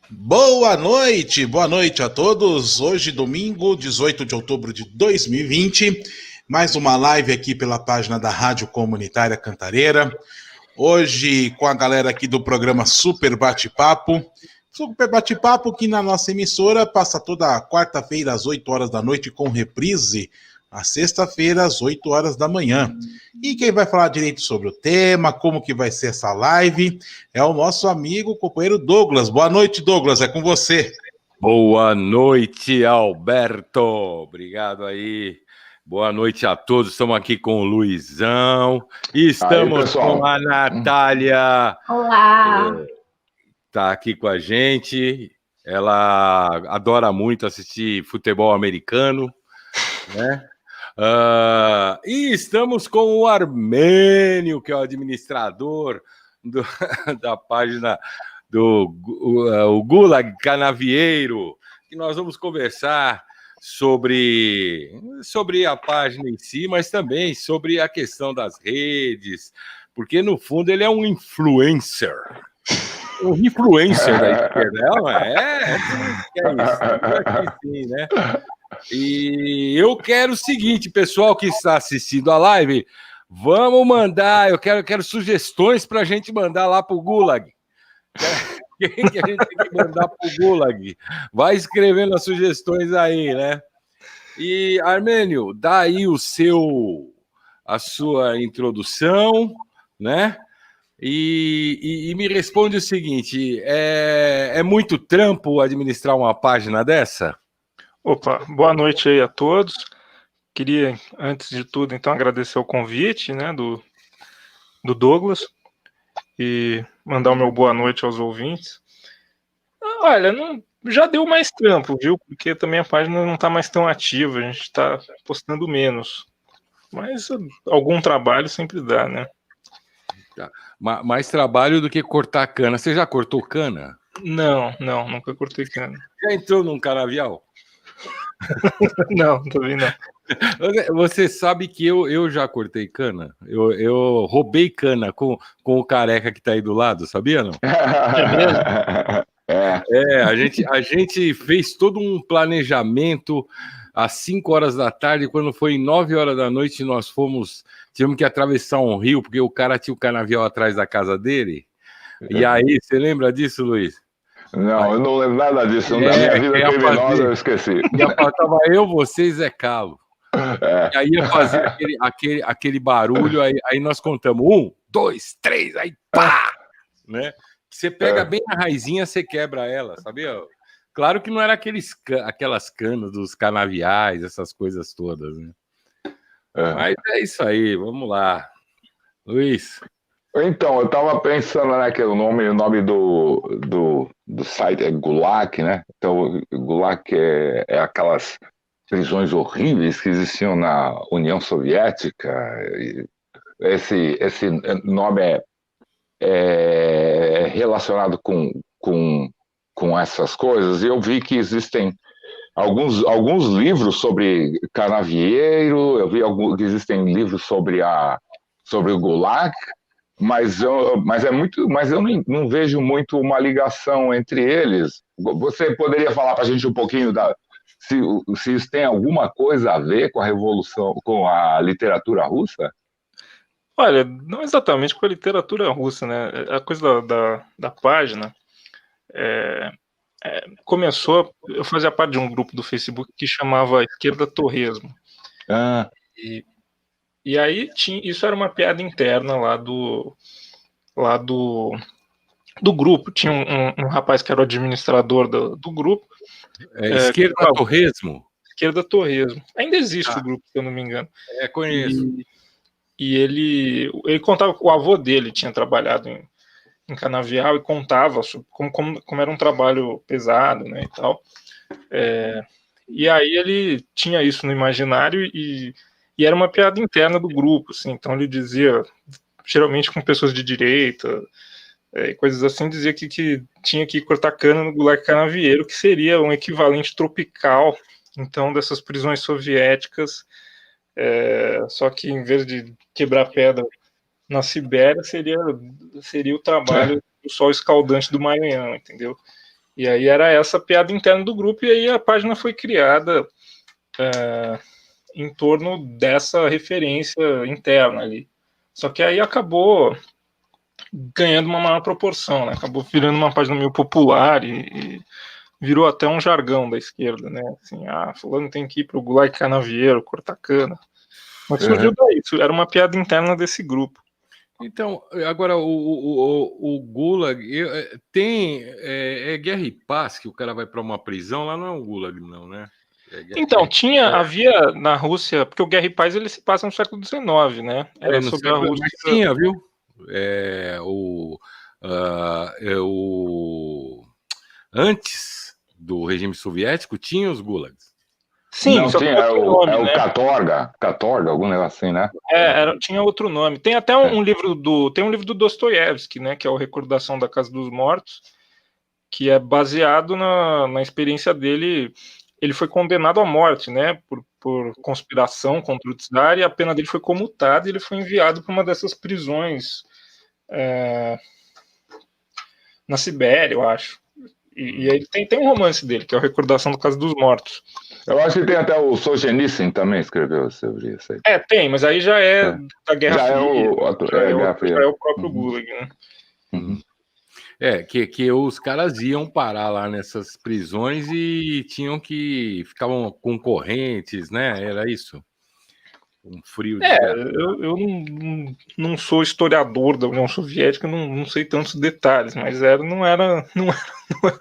Boa noite a todos. Hoje, domingo, 18 de outubro de 2020, mais uma live aqui pela página da Rádio Comunitária Cantareira. Hoje, com a galera aqui do programa Super Bate-Papo. Super Bate-Papo que na nossa emissora passa toda quarta-feira às 8 horas da noite com reprise na sexta-feira às 8 horas da manhã. E quem vai falar direito sobre o tema, como que vai ser essa live, é o nosso amigo, companheiro Douglas. Boa noite, Douglas, é com você. Boa noite, Alberto. Obrigado aí. Boa noite a todos. Estamos aqui com o Luizão. E estamos aí, com a Natália. Olá. Está aqui com a gente. Ela adora muito assistir futebol americano, né? E estamos com o Armênio, que é o administrador da página do o Gulag Canavieiro, que nós vamos conversar sobre a página em si, mas também sobre a questão das redes, porque no fundo ele é um influencer. Um influencer da esquerda, não é? É isso, sim, né? E eu quero o seguinte, pessoal que está assistindo a live, vamos mandar, eu quero sugestões para a gente mandar lá para o Gulag. Quem que a gente tem que mandar para o Gulag? Vai escrevendo as sugestões aí, né? E, Armênio, dá aí a sua introdução, né? E me responde o seguinte, é muito trampo administrar uma página dessa? Opa, boa noite aí a todos. Queria, antes de tudo, então, agradecer o convite, né, do Douglas e mandar o meu boa noite aos ouvintes. Olha, já deu mais trampo, viu? Porque também a página não está mais tão ativa, a gente está postando menos. Mas algum trabalho sempre dá, né? Tá. Mais trabalho do que cortar cana. Você já cortou cana? Não, nunca cortei cana. Já entrou num canavial? Não, também não. Você sabe que eu já cortei cana? Eu roubei cana com o careca que tá aí do lado, sabia não? É mesmo? A gente fez todo um planejamento às 5 horas da tarde, quando foi 9 horas da noite, tivemos que atravessar um rio, porque o cara tinha o canavial atrás da casa dele. E aí, você lembra disso, Luiz? Não, eu não lembro nada disso. Da minha vida criminosa eu esqueci. Tava eu, você e Zé Calo. E aí ia fazer aquele barulho, aí nós contamos 1, 2, 3, aí pá! Né? Você pega bem a raizinha, você quebra ela, sabia? Claro que não era aquelas canas dos canaviais, essas coisas todas, né? Mas é isso aí, vamos lá. Luiz. Então, eu estava pensando naquele o nome do site é Gulag, né? Então, Gulag é aquelas prisões horríveis que existiam na União Soviética. Esse nome é relacionado com essas coisas, e eu vi que existem alguns livros sobre canavieiro, eu vi que existem livros sobre o Gulag, mas eu não vejo muito uma ligação entre eles. Você poderia falar para a gente um pouquinho se isso tem alguma coisa a ver com a Revolução, com a literatura russa? Olha, não exatamente com a literatura russa, né? A coisa da página começou. Eu fazia parte de um grupo do Facebook que chamava Esquerda Torresmo. E aí isso era uma piada interna lá do grupo. Tinha um rapaz que era o administrador do grupo. Esquerda Torresmo? Esquerda Torresmo. Ainda existe o grupo, se eu não me engano. Conheço. E ele contava que o avô dele tinha trabalhado em canavial e contava como era um trabalho pesado, né, e tal. E aí ele tinha isso no imaginário e era uma piada interna do grupo, assim. Então ele dizia, geralmente com pessoas de direita, coisas assim, dizia que tinha que cortar cana no Gulag Canavieiro, que seria um equivalente tropical, então, dessas prisões soviéticas, só que em vez de quebrar pedra na Sibéria, seria o trabalho do sol escaldante do Maranhão, entendeu? E aí era essa piada interna do grupo, e aí a página foi criada em torno dessa referência interna ali. Só que aí acabou ganhando uma maior proporção, né? Acabou virando uma página meio popular e virou até um jargão da esquerda, né? Assim, fulano tem que ir pro Gulag Canavieiro, cortar cana. Mas surgiu daí, isso era uma piada interna desse grupo. Então, agora o Gulag tem Guerra e Paz, que o cara vai para uma prisão, lá não é um Gulag, não, né? Então, havia na Rússia, porque o Guerra e Paz ele se passa no século XIX, né? Era sobre a Rússia. Mas tinha, viu? Antes do regime soviético, tinha os Gulags. Sim, não, tinha, o Katorga, algum negócio assim, né? Tinha outro nome. Tem até um livro do Dostoiévski, né? Que é o Recordação da Casa dos Mortos, que é baseado na experiência dele. Ele foi condenado à morte, né? Por conspiração contra o Tsar, e a pena dele foi comutada e ele foi enviado para uma dessas prisões na Sibéria, eu acho. E aí tem um romance dele, que é o Recordação da Casa dos Mortos. Eu acho que tem até o Solzhenitsyn também escreveu sobre isso aí. Tem, mas aí já é da Guerra Fria. Já é o próprio Gulag, né? Uhum. Que os caras iam parar lá nessas prisões e ficavam com correntes, né? Era isso? Um frio de eu não sou historiador da União Soviética, não sei tantos detalhes, mas não era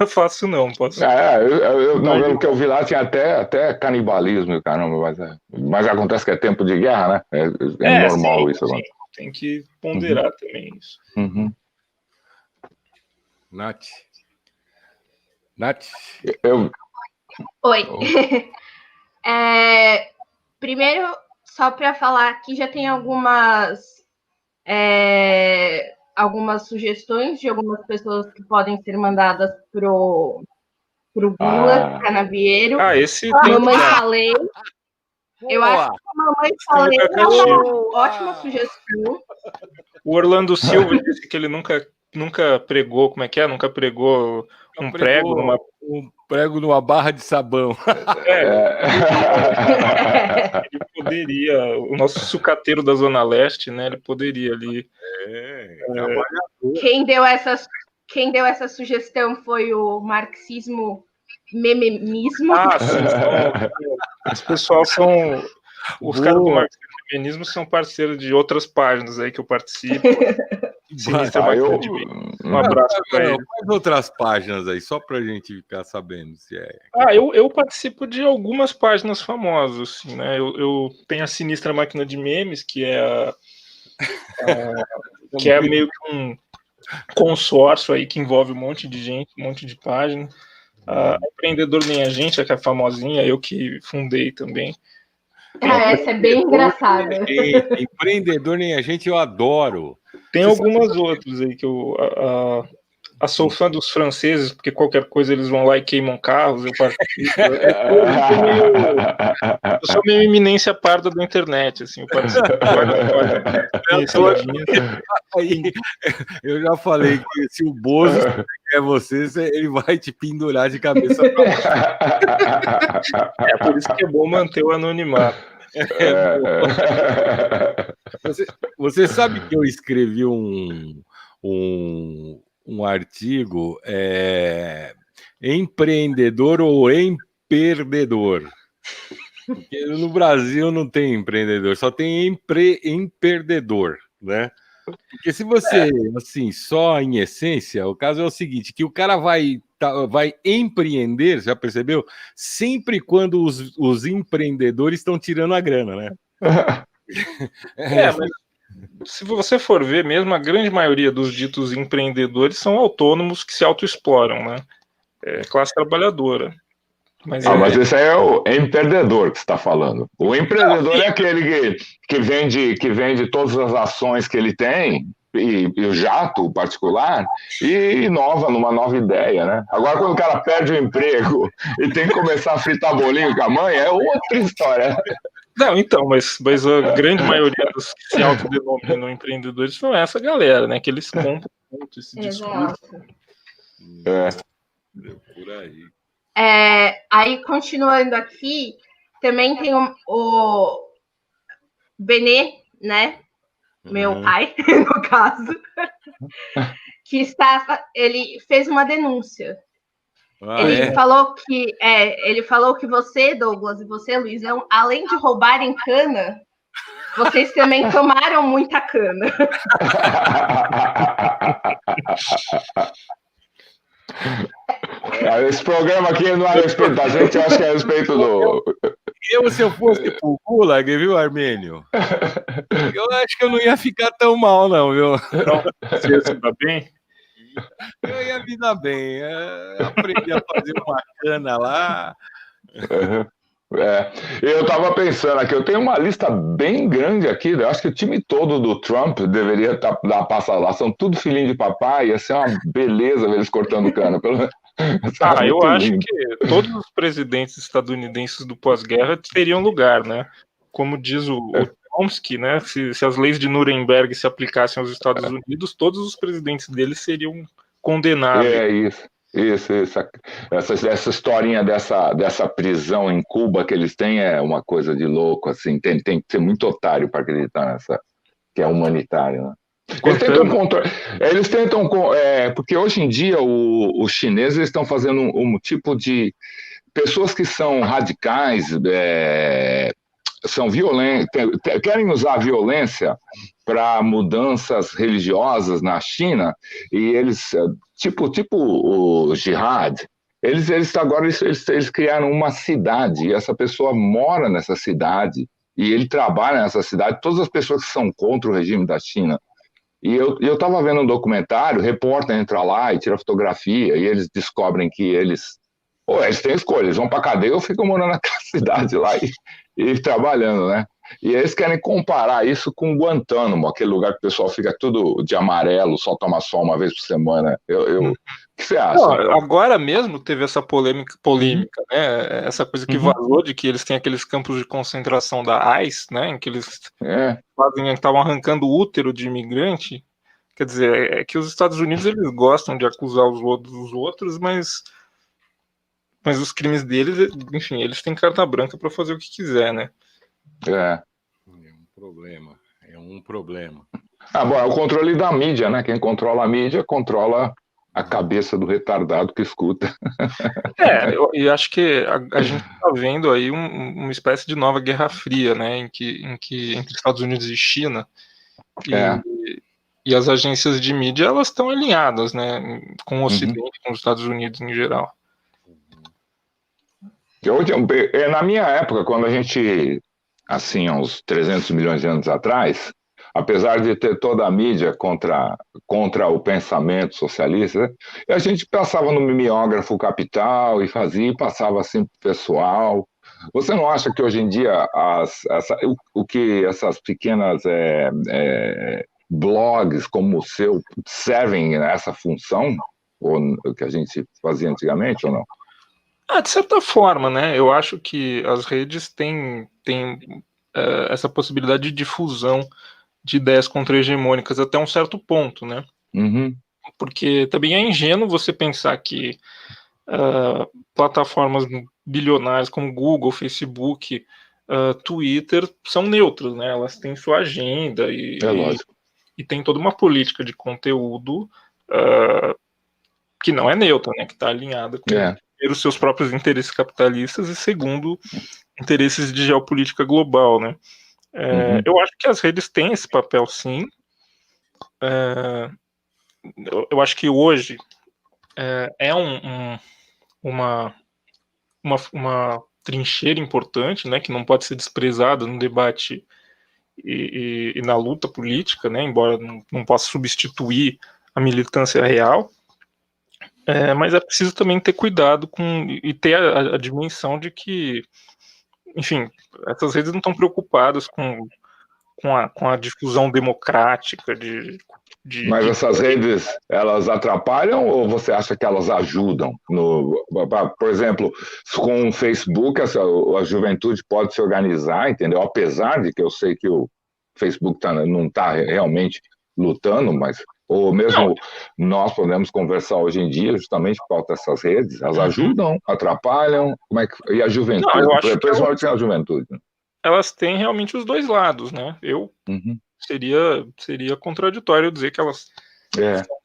fácil, não. O que eu vi lá tinha até canibalismo, caramba, mas acontece que é tempo de guerra, né? É normal isso agora. Tem que ponderar também isso. Uhum. Nath? Oi. Primeiro, só para falar aqui, já tem algumas sugestões de algumas pessoas que podem ser mandadas pro Gulag Canavieiro. Esse a Mamãe Falei. Eu acho que a Mamãe Falei é uma ótima sugestão. O Orlando Silva disse que ele nunca pregou, como é que é? Nunca pregou um prego numa barra de sabão. Ele poderia, o nosso sucateiro da Zona Leste, né? Ele poderia ali. Quem deu essa sugestão foi o marxismo mememismo. Sim. Esse pessoal são os caras do marxismo e mememismo, são parceiros de outras páginas aí que eu participo. Um abraço para ele. Quais outras páginas aí, só pra gente ficar sabendo se é. Eu participo de algumas páginas famosas, assim, né? Eu tenho a Sinistra Máquina de Memes, que é que é meio que um consórcio aí que envolve um monte de gente, um monte de página. Empreendedor Nem a Gente, que é famosinha, eu que fundei também. Essa é bem engraçada. Empreendedor Nem a Gente, eu adoro. Tem algumas outras aí que eu sou fã dos franceses, porque qualquer coisa eles vão lá e queimam carros, eu participo. Eu sou meio eminência parda da internet, assim, eu participo. Eu já falei que se o Bozo quer você, ele vai te pendurar de cabeça pra baixo. Por isso que é bom manter o anonimato. Você sabe que eu escrevi um artigo empreendedor ou emperdedor? Porque no Brasil não tem empreendedor, só tem emperdedor, né? Porque se você, assim, só em essência, o caso é o seguinte, que o cara vai empreender, já percebeu? Sempre quando os empreendedores estão tirando a grana, né? Mas se você for ver mesmo, a grande maioria dos ditos empreendedores são autônomos que se autoexploram, né? Classe trabalhadora. Mas esse aí é o empreendedor que você está falando. O empreendedor é aquele que vende todas as ações que ele tem, e o jato particular, e inova numa nova ideia, né? Agora, quando o cara perde o emprego e tem que começar a fritar bolinho com a mãe, é outra história. Não, então, mas a grande maioria dos que se autodenominam empreendedores são essa galera, né? Que eles compram muito esse discurso. Por aí. Aí, continuando aqui, também tem o Benê, né? Meu pai, no caso, que ele fez uma denúncia. Ele falou que você, Douglas, e você, Luizão, além de roubarem cana, vocês também tomaram muita cana. Esse programa aqui não é a respeito da gente, eu acho que é a respeito do... Se eu fosse pro Gulag, viu, Armênio? Eu acho que eu não ia ficar tão mal, não, viu? Você ia se dar bem? Eu ia me dar bem. Aprendi a fazer uma cana lá. Eu estava pensando aqui, eu tenho uma lista bem grande aqui, eu acho que o time todo do Trump deveria estar passando lá, são tudo filhinho de papai, ia ser uma beleza ver eles cortando cana. Eu acho que todos os presidentes estadunidenses do pós-guerra teriam lugar, né? Como diz o Chomsky, né? Se as leis de Nuremberg se aplicassem aos Estados Unidos, todos os presidentes deles seriam condenáveis. Essa historinha dessa prisão em Cuba que eles têm é uma coisa de louco, assim, tem que ser muito otário para acreditar nessa, que é humanitário, né? Eles tentam, porque hoje em dia os chineses estão fazendo um tipo de pessoas que são radicais, são violentos, querem usar a violência para mudanças religiosas na China, e eles, tipo o jihad, eles agora eles criaram uma cidade, e essa pessoa mora nessa cidade, e ele trabalha nessa cidade, todas as pessoas que são contra o regime da China. E eu estava vendo um documentário, o repórter entra lá e tira fotografia, e eles descobrem que eles têm escolha, eles vão para a cadeia ou ficam morando naquela cidade lá e trabalhando, né? E eles querem comparar isso com Guantánamo, aquele lugar que o pessoal fica tudo de amarelo, só toma sol uma vez por semana. O que você acha? Agora mesmo teve essa polêmica, né? Essa coisa que vazou de que eles têm aqueles campos de concentração da ICE, né? Em que eles estavam arrancando o útero de imigrante. Quer dizer, é que os Estados Unidos eles gostam de acusar os outros, mas os crimes deles, enfim, eles têm carta branca para fazer o que quiser, né? É um problema. Bom, é o controle da mídia, né? Quem controla a mídia controla a cabeça do retardado que escuta. Eu acho que a gente está vendo aí uma espécie de nova Guerra Fria, né? Em que entre Estados Unidos e China. E as agências de mídia, elas estão alinhadas, né? Com o Ocidente, com os Estados Unidos em geral. Na minha época, quando a gente, assim, há uns 300 milhões de anos atrás, apesar de ter toda a mídia contra o pensamento socialista, a gente passava no mimeógrafo Capital e passava assim para o pessoal. Você não acha que hoje em dia essas pequenas blogs como o seu servem essa função, ou que a gente fazia antigamente, ou não? De certa forma, né? Eu acho que as redes têm essa possibilidade de difusão de ideias contra-hegemônicas até um certo ponto, né? Porque também é ingênuo você pensar que plataformas bilionárias como Google, Facebook, Twitter são neutras, né? Elas têm sua agenda e tem toda uma política de conteúdo que não é neutra, né? Que está alinhada com os seus próprios interesses capitalistas e segundo interesses de geopolítica global, né? Eu acho que as redes têm esse papel, sim. Eu acho que hoje é uma trincheira importante, né? Que não pode ser desprezada no debate e na luta política, né? Embora não possa substituir a militância real. Mas é preciso também ter cuidado e ter a dimensão de que, enfim, essas redes não estão preocupadas com a difusão democrática Mas essas redes, elas atrapalham ou você acha que elas ajudam? Por exemplo, com o Facebook, a juventude pode se organizar, entendeu? Apesar de que eu sei que o Facebook não está realmente lutando, mas Ou mesmo nós podemos conversar hoje em dia justamente por causa dessas redes? Elas ajudam, atrapalham? Como é que... E a juventude? Não, eu acho que Principalmente a juventude. elas têm realmente os dois lados, né? Seria contraditório dizer que elas são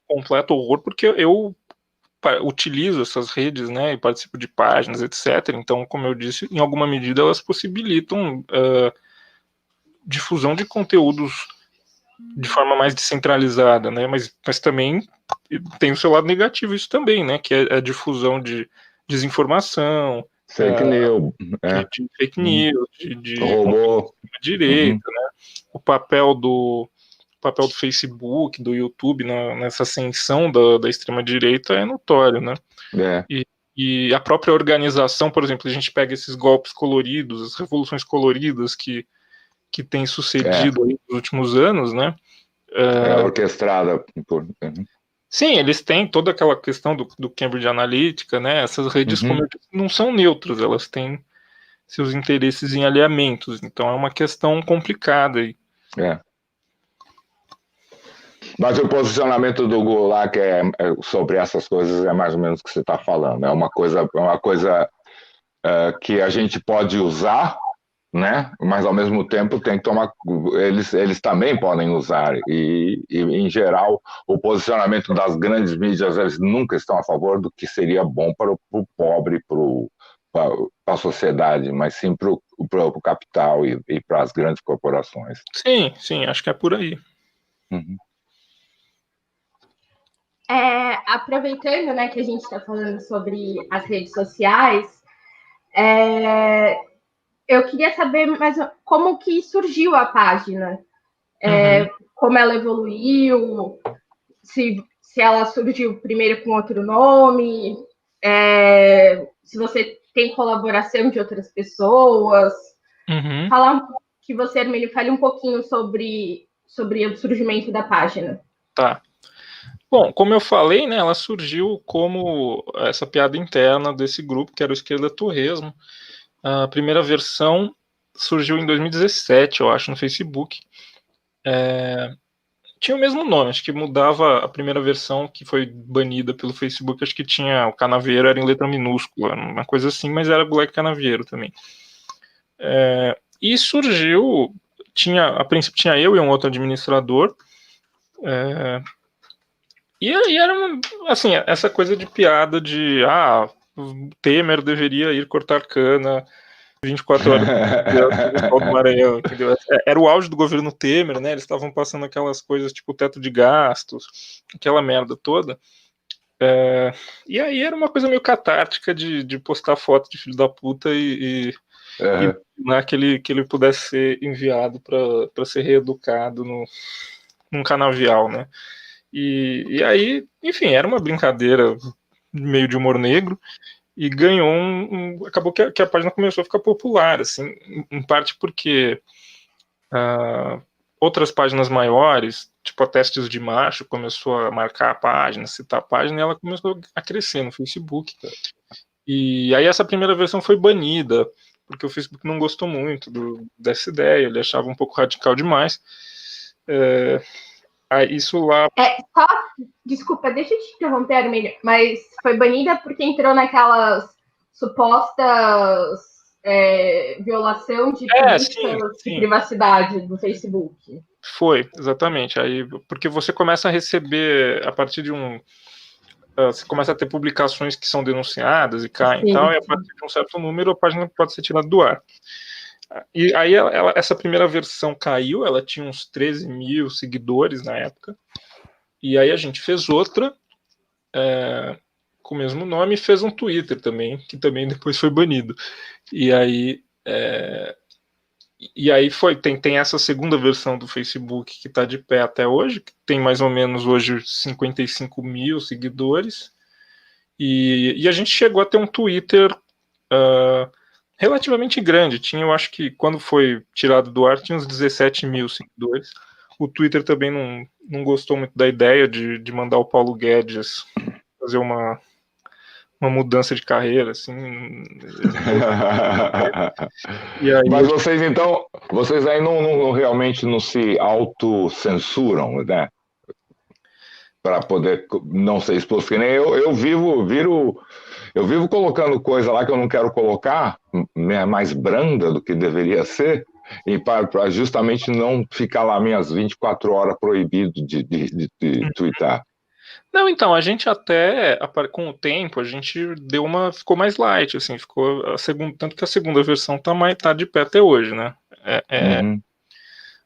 um completo horror, porque eu utilizo essas redes, né, e participo de páginas, etc. Então, como eu disse, em alguma medida elas possibilitam difusão de conteúdos de forma mais descentralizada, né? Mas também tem o seu lado negativo isso também, né? Que é a difusão de desinformação, fake news, de fake news, de robô, direita, né? O papel do Facebook, do YouTube nessa ascensão da extrema direita é notório, né? E a própria organização, por exemplo, a gente pega esses golpes coloridos, as revoluções coloridas que tem sucedido aí nos últimos anos, né? Orquestrada por... Sim, eles têm toda aquela questão do Cambridge Analytica, né? Essas redes, como eu disse, não são neutras, elas têm seus interesses em alinhamentos, então é uma questão complicada aí. Mas o posicionamento do Gulak sobre essas coisas é mais ou menos o que você está falando. É uma coisa que a gente pode usar, né? Mas ao mesmo tempo tem que tomar. Eles também podem usar. E em geral, o posicionamento das grandes mídias, eles nunca estão a favor do que seria bom para o pobre, para a sociedade, mas sim para o capital e para as grandes corporações. Sim, acho que é por aí. Aproveitando, né, que a gente está falando sobre as redes sociais, eu queria saber mais como que surgiu a página, como ela evoluiu, se ela surgiu primeiro com outro nome, se você tem colaboração de outras pessoas. Falar que você, Hermínio, fale um pouquinho sobre o surgimento da página. Tá. Bom, como eu falei, né, ela surgiu como essa piada interna desse grupo, que era o Esquerda Torresmo. A primeira versão surgiu em 2017, eu acho, no Facebook. Tinha o mesmo nome, acho que mudava a primeira versão que foi banida pelo Facebook, acho que tinha o Canavieiro, era em letra minúscula, uma coisa assim, mas era Black Canavieiro também. E surgiu, a princípio tinha eu e um outro administrador, e aí era assim, essa coisa de piada de Temer deveria ir cortar cana 24 horas do Maranhão, entendeu? Era o auge do governo Temer, né? Eles estavam passando aquelas coisas tipo teto de gastos, aquela merda toda. E aí era uma coisa meio catártica de postar foto de filho da puta e que ele pudesse ser enviado para ser reeducado num canavial, né? E aí, enfim, era uma brincadeira meio de humor negro e ganhou acabou que a página começou a ficar popular, assim, em parte porque outras páginas maiores, tipo a Testes de Macho, começou a marcar a página, citar a página, e ela começou a crescer no Facebook. E aí essa primeira versão foi banida, porque o Facebook não gostou muito dessa ideia, ele achava um pouco radical demais. Isso lá... Desculpa, deixa eu te interromper, Armínio, mas foi banida porque entrou naquelas supostas violação de políticas de privacidade do Facebook. Foi, exatamente. Aí, porque você começa a receber, a partir de você começa a ter publicações que são denunciadas e caem e tal, e a partir de um certo número a página pode ser tirada do ar. E aí essa primeira versão caiu, ela tinha uns 13 mil seguidores na época, e aí a gente fez outra com o mesmo nome e fez um Twitter também, que também depois foi banido. E aí tem essa segunda versão do Facebook que está de pé até hoje, que tem mais ou menos hoje 55 mil seguidores, e a gente chegou a ter um Twitter relativamente grande, eu acho que quando foi tirado do ar tinha uns 17 mil seguidores. O Twitter também não gostou muito da ideia de mandar o Paulo Guedes fazer uma mudança de carreira, assim. Mas vocês aí não realmente não se autocensuram, né? para poder não ser exposto. Que nem eu vivo colocando coisa lá que eu não quero colocar, mais branda do que deveria ser, e para justamente não ficar lá minhas 24 horas proibido de twittar. Não, então, a gente até, com o tempo, a gente ficou mais light, assim, ficou tanto que a segunda versão tá de pé até hoje, né?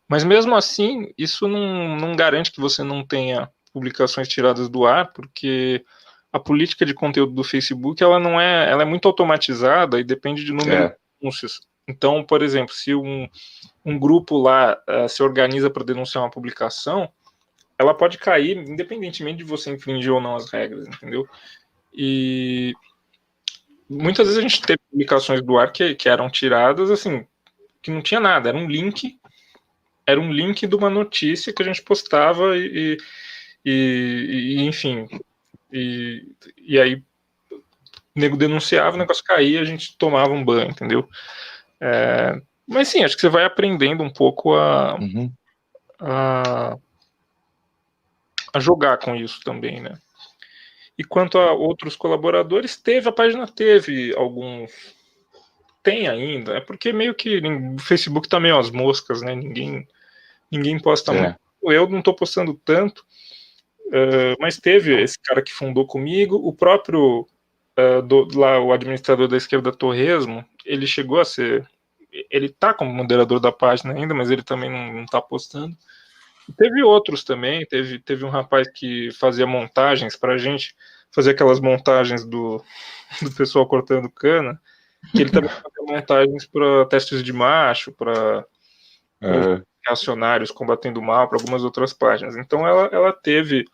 Mas mesmo assim, isso não garante que você não tenha publicações tiradas do ar, porque a política de conteúdo do Facebook, ela é muito automatizada e depende de número de anúncios. Então, por exemplo, se um grupo lá se organiza para denunciar uma publicação, ela pode cair independentemente de você infringir ou não as regras, entendeu? E muitas vezes a gente teve publicações do ar que eram tiradas, assim, que não tinha nada, era um link de uma notícia que a gente postava e enfim, e aí o nego denunciava, o negócio caía, a gente tomava um banho, entendeu? Mas sim, acho que você vai aprendendo um pouco a jogar com isso também, né? E quanto a outros colaboradores, a página teve alguns, tem ainda, é porque meio que o Facebook tá meio às moscas, né? Ninguém posta muito. Eu não tô postando tanto, mas teve esse cara que fundou comigo, o próprio lá, o administrador da Esquerda Torresmo, ele chegou a ser, ele tá como moderador da página ainda, mas ele também não tá postando. Teve outros também, teve um rapaz que fazia montagens pra gente, fazia aquelas montagens do pessoal cortando cana, que ele também fazia montagens para testes de macho, para reacionários combatendo mal, para algumas outras páginas. Então ela teve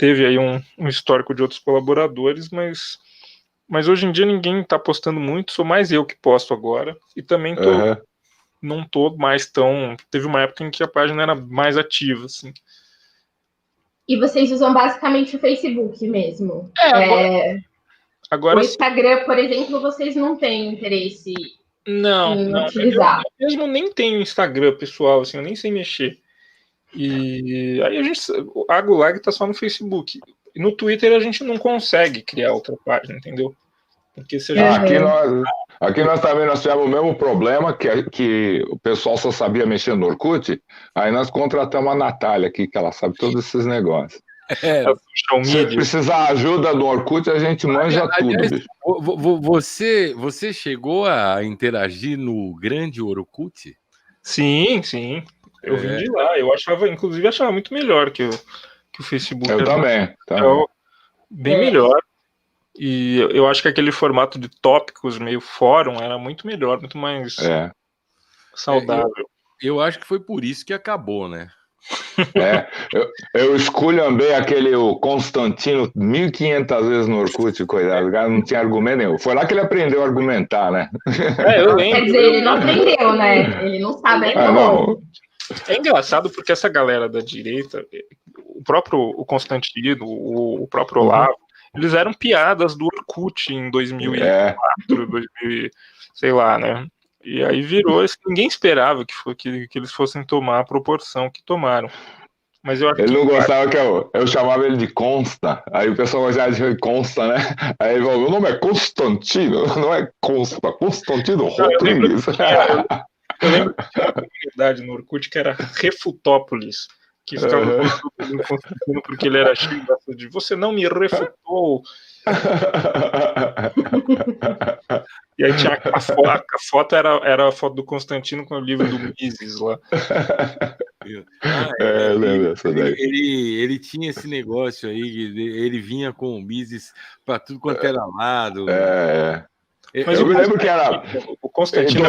aí um histórico de outros colaboradores, mas hoje em dia ninguém está postando muito, sou mais eu que posto agora, e também não tô mais tão... Teve uma época em que a página era mais ativa, assim. E vocês usam basicamente o Facebook mesmo? Agora o Instagram, por exemplo, vocês não têm interesse em utilizar? Eu mesmo nem tenho Instagram pessoal, assim, eu nem sei mexer. E aí a Gulag tá só no Facebook. No Twitter a gente não consegue criar outra página, entendeu? Porque se a gente... Aqui nós também tivemos o mesmo problema, que o pessoal só sabia mexer no Orkut, aí nós contratamos a Natália aqui, que ela sabe todos esses negócios. Se precisar ajuda do Orkut, a gente manja tudo, bicho. Você chegou a interagir no grande Orkut? Sim. Eu vim de lá. Eu inclusive achava muito melhor que o Facebook. Eu também. Bem melhor. E eu acho que aquele formato de tópicos meio fórum era muito melhor, muito mais saudável. Eu acho que foi por isso que acabou, né? Eu esculhambei o Constantino 1.500 vezes no Orkut, coitado, o cara não tinha argumento nenhum. Foi lá que ele aprendeu a argumentar, né? Eu lembro. Quer dizer, ele não aprendeu, né? Ele não sabe ainda. É engraçado porque essa galera da direita, o próprio Constantino, o próprio Olavo, eles eram piadas do Orkut em 2004, 2000, sei lá, né? E aí virou, ninguém esperava que eles fossem tomar a proporção que tomaram. Mas eu acho ele não gostava que eu chamava ele de Consta, aí o pessoal gostava de Consta, né? Aí ele falou, meu nome é Constantino, não é Consta, Constantino Rodrigues. Eu lembro que tinha uma comunidade no Orkut que era Refutópolis, que ficava no Constantino porque ele era cheio de você não me refutou. E aí tinha a foto era a foto do Constantino com o livro do Mises lá. Ele tinha esse negócio aí, ele vinha com o Mises para tudo quanto era lado. Mas eu me lembro que era o Constantino.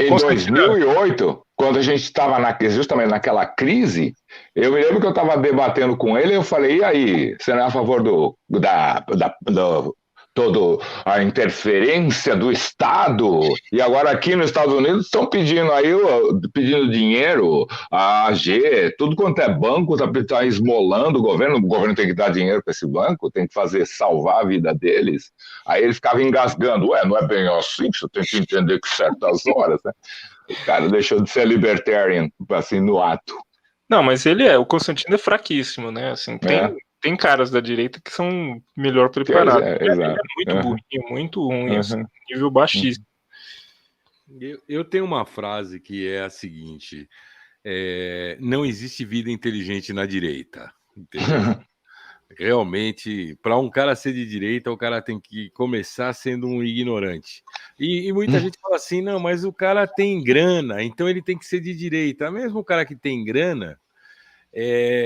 Em 2008, quando a gente estava justamente naquela crise, eu me lembro que eu estava debatendo com ele e eu falei, e aí, você não é a favor toda a interferência do Estado? E agora aqui nos Estados Unidos estão pedindo dinheiro, a AG, tudo quanto é banco está esmolando o governo tem que dar dinheiro para esse banco, tem que salvar a vida deles. Aí ele ficava engasgando, não é bem assim, você tem que entender que certas horas, né? O cara deixou de ser libertarian, assim, no ato. Não, mas o Constantino é fraquíssimo, né? Assim, tem caras da direita que são melhor preparados. Ele é muito burrinho, muito ruim, assim, nível baixíssimo. Eu tenho uma frase que é a seguinte: não existe vida inteligente na direita, entendeu? Realmente, para um cara ser de direita, o cara tem que começar sendo um ignorante. E muita gente fala assim, não, mas o cara tem grana, então ele tem que ser de direita. Mesmo o cara que tem grana,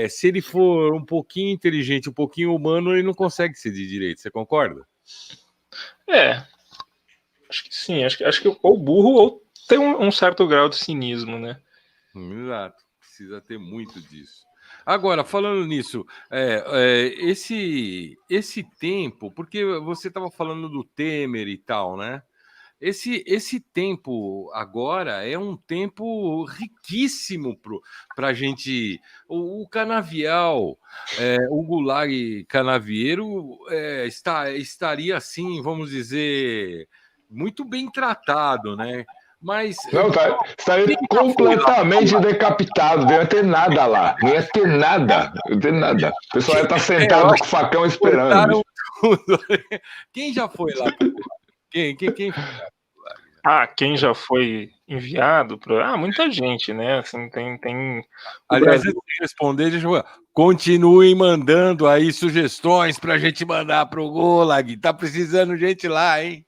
se ele for um pouquinho inteligente, um pouquinho humano, ele não consegue ser de direita. Você concorda? Acho que sim. Acho que ou burro ou tem um certo grau de cinismo, né? Exato. Precisa ter muito disso. Agora, falando nisso, esse tempo, porque você estava falando do Temer e tal, né? Esse tempo agora é um tempo riquíssimo para a gente. O canavial, o Goulart Canavieiro estaria assim, vamos dizer, muito bem tratado, né? Mas não, estaria completamente decapitado, não ia ter nada lá, não ia ter nada, não ia ter nada. O pessoal ia estar sentado com o facão esperando. Quem já foi lá? Quem foi lá? Quem já foi enviado para. Muita gente, né? Assim, tem. Aliás, antes de responder, deixa eu... Continuem mandando aí sugestões para a gente mandar para o Gulag. Tá precisando de gente lá, hein?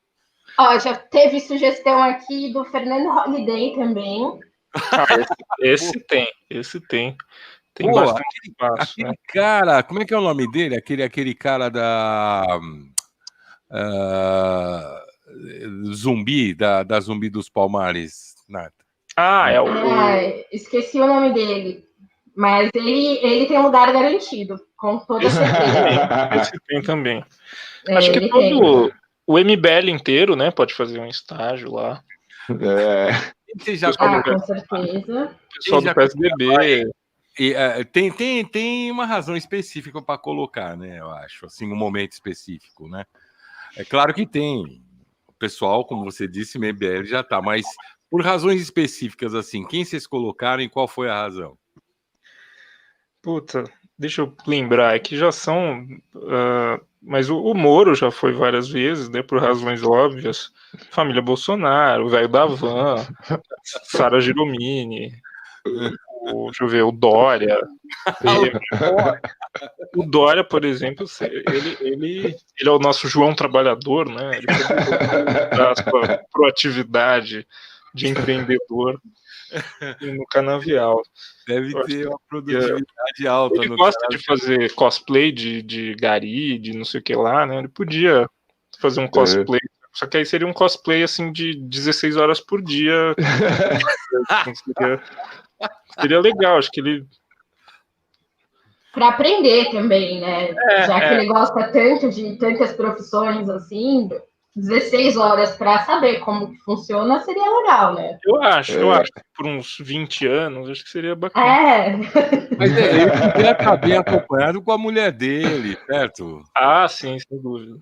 Já teve sugestão aqui do Fernando Holliday também. Esse tem. Tem bastante espaço. Aquele né? cara, como é que é o nome dele? Aquele cara da Zumbi, da Zumbi dos Palmares, Nata. Esqueci o nome dele. Mas ele tem um lugar garantido, com toda certeza. Esse tem também. Acho que todo o MBL inteiro, né, pode fazer um estágio lá. Com certeza. O pessoal do PSDB. Tem uma razão específica para colocar, né? Eu acho, assim, um momento específico, né? É claro que tem. O pessoal, como você disse, MBL já tá, mas por razões específicas, assim, quem vocês colocaram e qual foi a razão? Puta, deixa eu lembrar, é que já são. Mas o Moro já foi várias vezes, né? Por razões óbvias. Família Bolsonaro, o velho da Van, Sara Giromini, deixa eu ver, o Dória. O Dória, por exemplo, ele é o nosso João Trabalhador, né? Ele dá a sua proatividade de empreendedor no canavial. Deve ter uma produtividade alta. Ele gosta de fazer cosplay de gari, de não sei o que lá, né? Ele podia fazer um cosplay, só que aí seria um cosplay assim de 16 horas por dia. Seria legal, acho que ele. Para aprender também, né? Já que ele gosta tanto de tantas profissões assim, 16 horas para saber como que funciona seria legal, né? Eu acho que por uns 20 anos, acho que seria bacana. Mas ele podia estar bem acompanhado com a mulher dele, certo? Sim,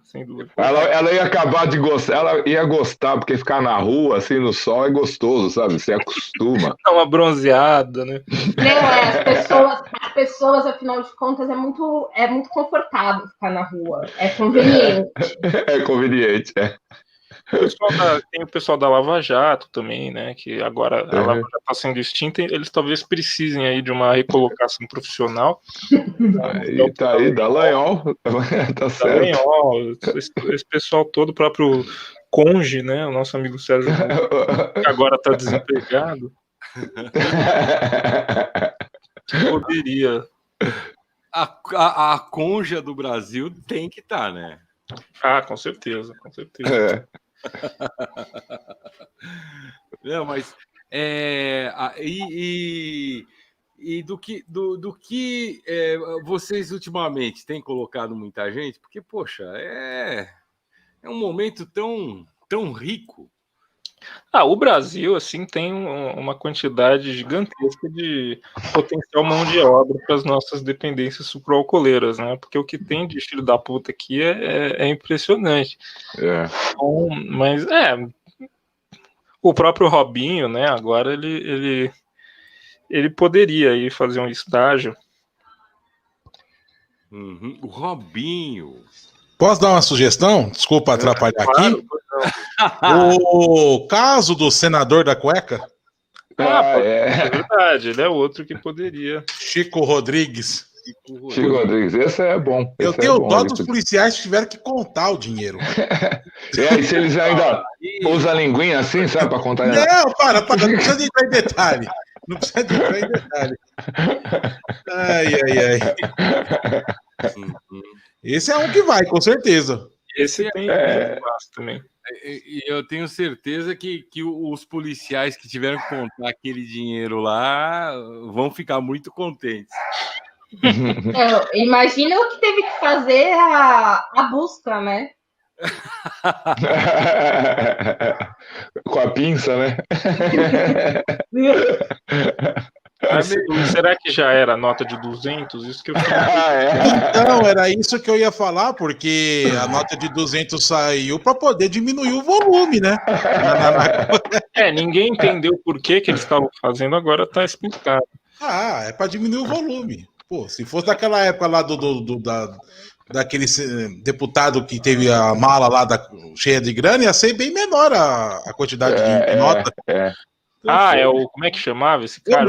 sem dúvida. Ela ia acabar de gostar, ela ia gostar, porque ficar na rua, assim, no sol, é gostoso, sabe? Você acostuma. Dá uma bronzeada, né? As pessoas, afinal de contas, é muito confortável ficar na rua. É conveniente. É conveniente, Tem o pessoal da Lava Jato também, né? Que agora a Lava Jato está sendo extinta, eles talvez precisem aí de uma recolocação profissional. Aí tá aí, Dallagnol, tá certo. Dallagnol, esse pessoal todo, o próprio Conge, né? O nosso amigo Sérgio, que agora está desempregado. Que poderia. A conja do Brasil tem que estar, né? Com certeza. Não, mas do que vocês ultimamente têm colocado muita gente, porque poxa, é um momento tão rico. O Brasil assim tem uma quantidade gigantesca de potencial mão de obra para as nossas dependências sucroalcooleiras, né? Porque o que tem de filho da puta aqui é impressionante. Então, mas o próprio Robinho, né? Agora ele ele poderia ir fazer um estágio. O Robinho. Posso dar uma sugestão? Desculpa atrapalhar Claro, aqui. O caso do senador da cueca, é verdade, ele é outro que poderia. Chico Rodrigues. Chico Rodrigues, esse é bom. Eu Esse tenho é bom, dó ele dos podia- policiais que tiveram que contar o dinheiro. E se eles ainda usam a linguinha assim, sabe, para contar. Não, para, não precisa de entrar em detalhe. Não precisa de entrar em detalhe. Ai. Esse é um que vai, com certeza. Esse tem espaço também. E eu tenho certeza que os policiais que tiveram que contar aquele dinheiro lá vão ficar muito contentes. Imagina o que teve que fazer a busca, né? Com a pinça, né? Será que já era nota de 200? Isso que eu fiquei... Então, era isso que eu ia falar, porque a nota de 200 saiu para poder diminuir o volume, né? Ninguém entendeu por que eles estavam fazendo, agora tá explicado. É para diminuir o volume. Pô, se fosse daquela época lá daquele deputado que teve a mala lá cheia de grana, ia ser bem menor a quantidade de nota. Como é que chamava esse cara?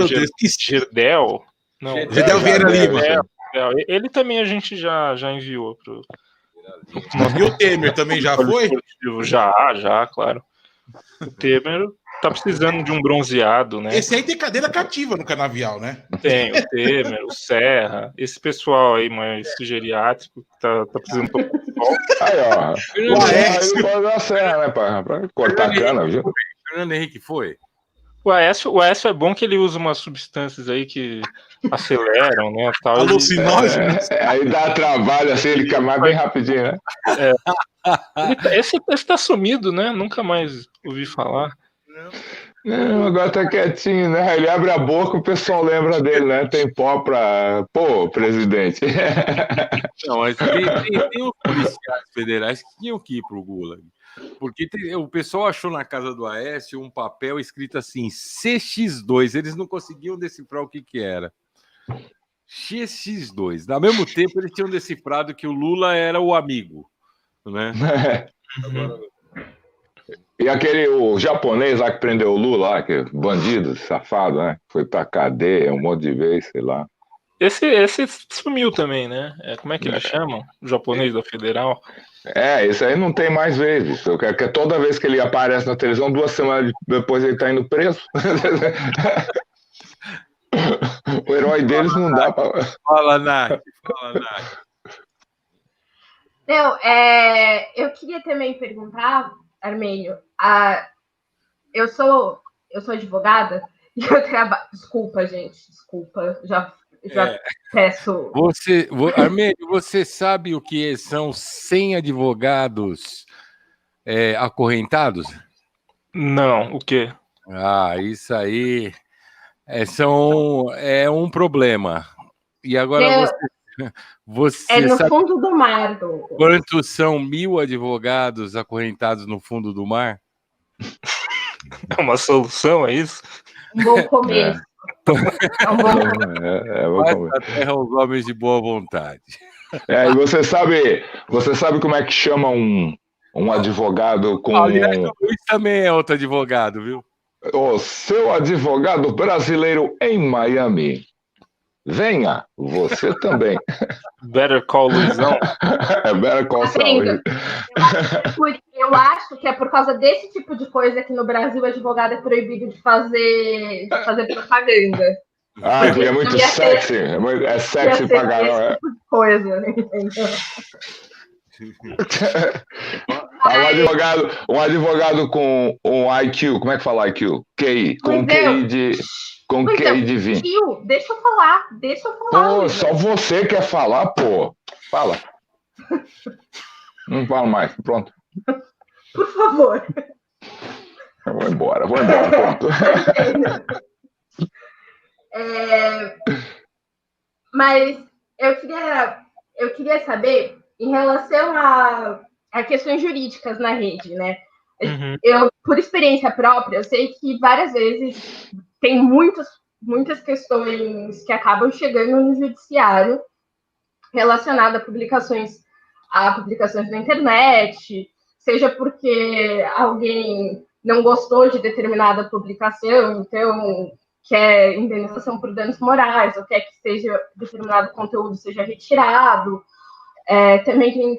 Gerdel? Não, Gerdel Vieira Lima. Ele também a gente já enviou pro... E o Temer também já foi? Já, claro. O Temer tá precisando de um bronzeado, né? Esse aí tem cadeira cativa no canavial, né? Tem o Temer, o Serra, esse pessoal aí mais geriátrico que tá precisando de futebol. Aí, ó. Aí pode dar Serra, né? Pra cortar a cana, viu? O Fernando Henrique foi? O Aécio é bom que ele usa umas substâncias aí que aceleram, né? Tal, alucinógenos. Aí dá trabalho, assim, ele quer bem rapidinho, né? Esse tá sumido, né? Nunca mais ouvi falar. Não, agora tá quietinho, né? Ele abre a boca, o pessoal lembra dele, né? Tem pó pra... Pô, presidente. Não, mas tem os policiais federais que tinham que ir pro Gulag. Porque o pessoal achou na casa do Aécio um papel escrito assim, CX2. Eles não conseguiam decifrar o que era. XX2. Ao mesmo tempo, eles tinham decifrado que o Lula era o amigo, né? E o japonês lá que prendeu o Lula, lá, que bandido, safado, né? Foi pra cadeia um monte de vez, sei lá. Esse sumiu também, né? Como é que eles chamam? O japonês da Federal? Esse aí não tem mais vezes. Que toda vez que ele aparece na televisão, 2 semanas depois ele tá indo preso. O herói deles não dá pra... Fala, Nath. Não, eu queria também perguntar, Armênio, eu sou advogada e eu trabalho... Desculpa, gente, já peço... Armênio, você sabe o que são 100 advogados acorrentados? Não, o quê? Isso aí é um problema. E agora você no sabe fundo do mar. Quantos são 1000 advogados acorrentados no fundo do mar? É uma solução, é isso? Um bom começo. A terra aos homens de boa vontade. E você sabe como é que chama um advogado com... Aliás, o Luiz também é outro advogado, viu? O seu advogado brasileiro em Miami. Venha, você também. Better call Luizão. Better call Saúde. Eu acho que é por causa desse tipo de coisa que no Brasil o advogado é proibido de fazer propaganda. Porque é muito sexy. É sexy pra caramba. Esse tipo de coisa, entendeu? Um advogado com um IQ, como é que fala IQ? QI, com QI de 20. Deixa eu falar. Pô, só você quer falar, pô. Fala. Não falo mais, pronto. Por favor. Eu vou embora, pronto. Mas eu queria saber em relação a questões jurídicas na rede, né? Eu, por experiência própria, eu sei que várias vezes tem muitos muitas questões que acabam chegando no judiciário relacionadas a publicações na internet, seja porque alguém não gostou de determinada publicação, então quer indenização por danos morais, ou quer que seja determinado conteúdo seja retirado. Também tem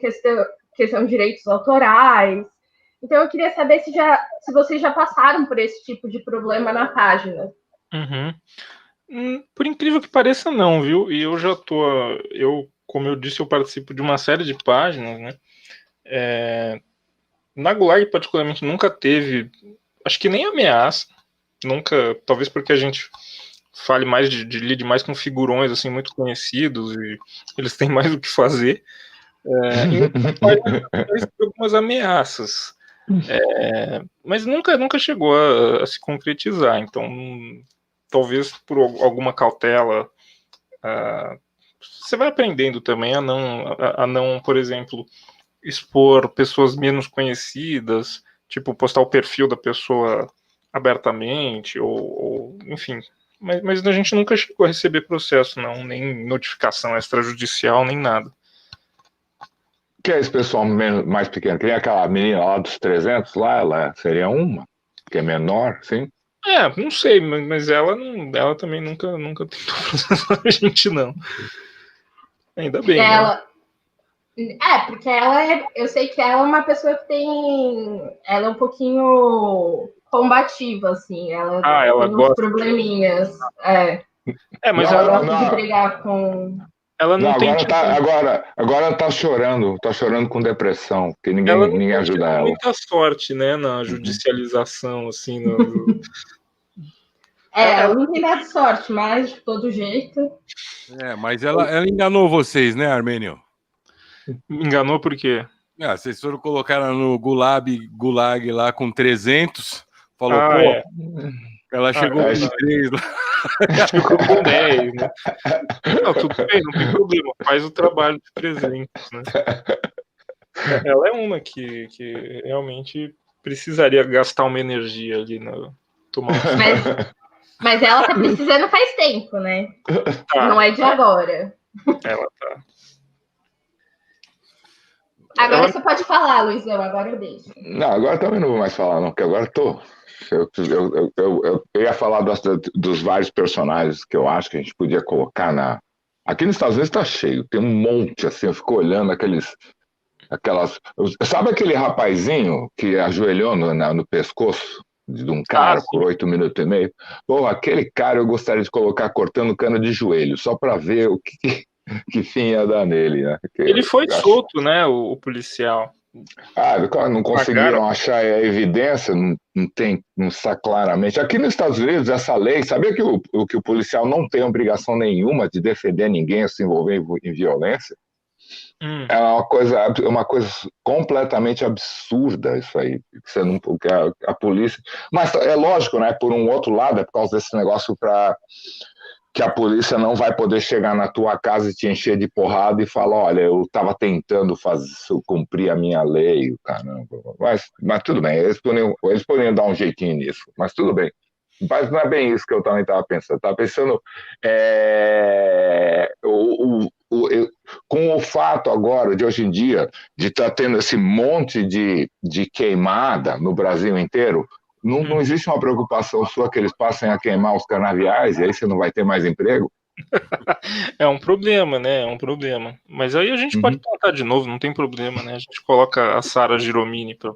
questão de direitos autorais. Então, eu queria saber se vocês já passaram por esse tipo de problema na página. Por incrível que pareça, não, viu? E eu já como eu disse, eu participo de uma série de páginas, né? Na Gulag, particularmente, nunca teve, acho que nem ameaça, nunca, talvez porque a gente fale mais lide mais com figurões, assim, muito conhecidos, e eles têm mais o que fazer. E algumas ameaças. Mas nunca chegou a se concretizar, então talvez por alguma cautela você vai aprendendo também a não, por exemplo, expor pessoas menos conhecidas, tipo postar o perfil da pessoa abertamente, ou enfim, mas a gente nunca chegou a receber processo, não, nem notificação extrajudicial, nem nada. Que é esse pessoal mais pequeno? Que nem aquela menina lá dos 300 lá, ela seria uma? Que é menor, sim? Não sei, mas ela também nunca tentou processar a gente, não. Ainda bem, né? Porque eu sei que ela é uma pessoa que ela é um pouquinho combativa, assim, ela tem uns probleminhas. Mas ela gosta de brigar com... Ela não tem agora tá chorando com depressão, porque ninguém ajuda ela. Muita sorte, né, na judicialização, assim, ela não tem dado sorte, mas de todo jeito. Mas ela enganou vocês, né, Armênio? Me enganou por quê? Vocês foram colocar ela no Gulag lá com 300, falou, ela chegou com 3 lá. Ficou com 10, né? Não, tudo bem, não tem problema, faz o trabalho de 300, né? Ela é uma que realmente precisaria gastar uma energia ali tomar mas ela tá precisando faz tempo, né? Não é de agora. Ela tá. Agora você pode falar, Luizão, agora eu deixo. Não, agora também não vou mais falar, não, porque agora eu ia falar dos vários personagens que eu acho que a gente podia colocar Aqui nos Estados Unidos tá cheio, tem um monte, assim, eu fico olhando Sabe aquele rapazinho que ajoelhou no pescoço de um cara por 8 minutos e meio? Bom, aquele cara eu gostaria de colocar cortando cana de joelho, só para ver o que fim ia dar nele, né? Ele foi solto, né, o policial. Não conseguiram achar a evidência, não está claramente. Aqui nos Estados Unidos, essa lei, sabia que o policial não tem obrigação nenhuma de defender ninguém a se envolver em violência? É uma coisa completamente absurda isso aí. A polícia... Mas é lógico, né? Por um outro lado, é por causa desse negócio que a polícia não vai poder chegar na tua casa e te encher de porrada e falar, olha, eu estava tentando cumprir a minha lei, caramba. Mas tudo bem, eles poderiam dar um jeitinho nisso, mas tudo bem. Mas não é bem isso que eu também estava pensando. Estava pensando com o fato agora, de hoje em dia, de estar tendo esse monte de queimada no Brasil inteiro, não existe uma preocupação sua que eles passem a queimar os canaviais e aí você não vai ter mais emprego? É um problema, né? É um problema. Mas aí a gente pode plantar de novo, não tem problema, né? A gente coloca a Sara Giromini para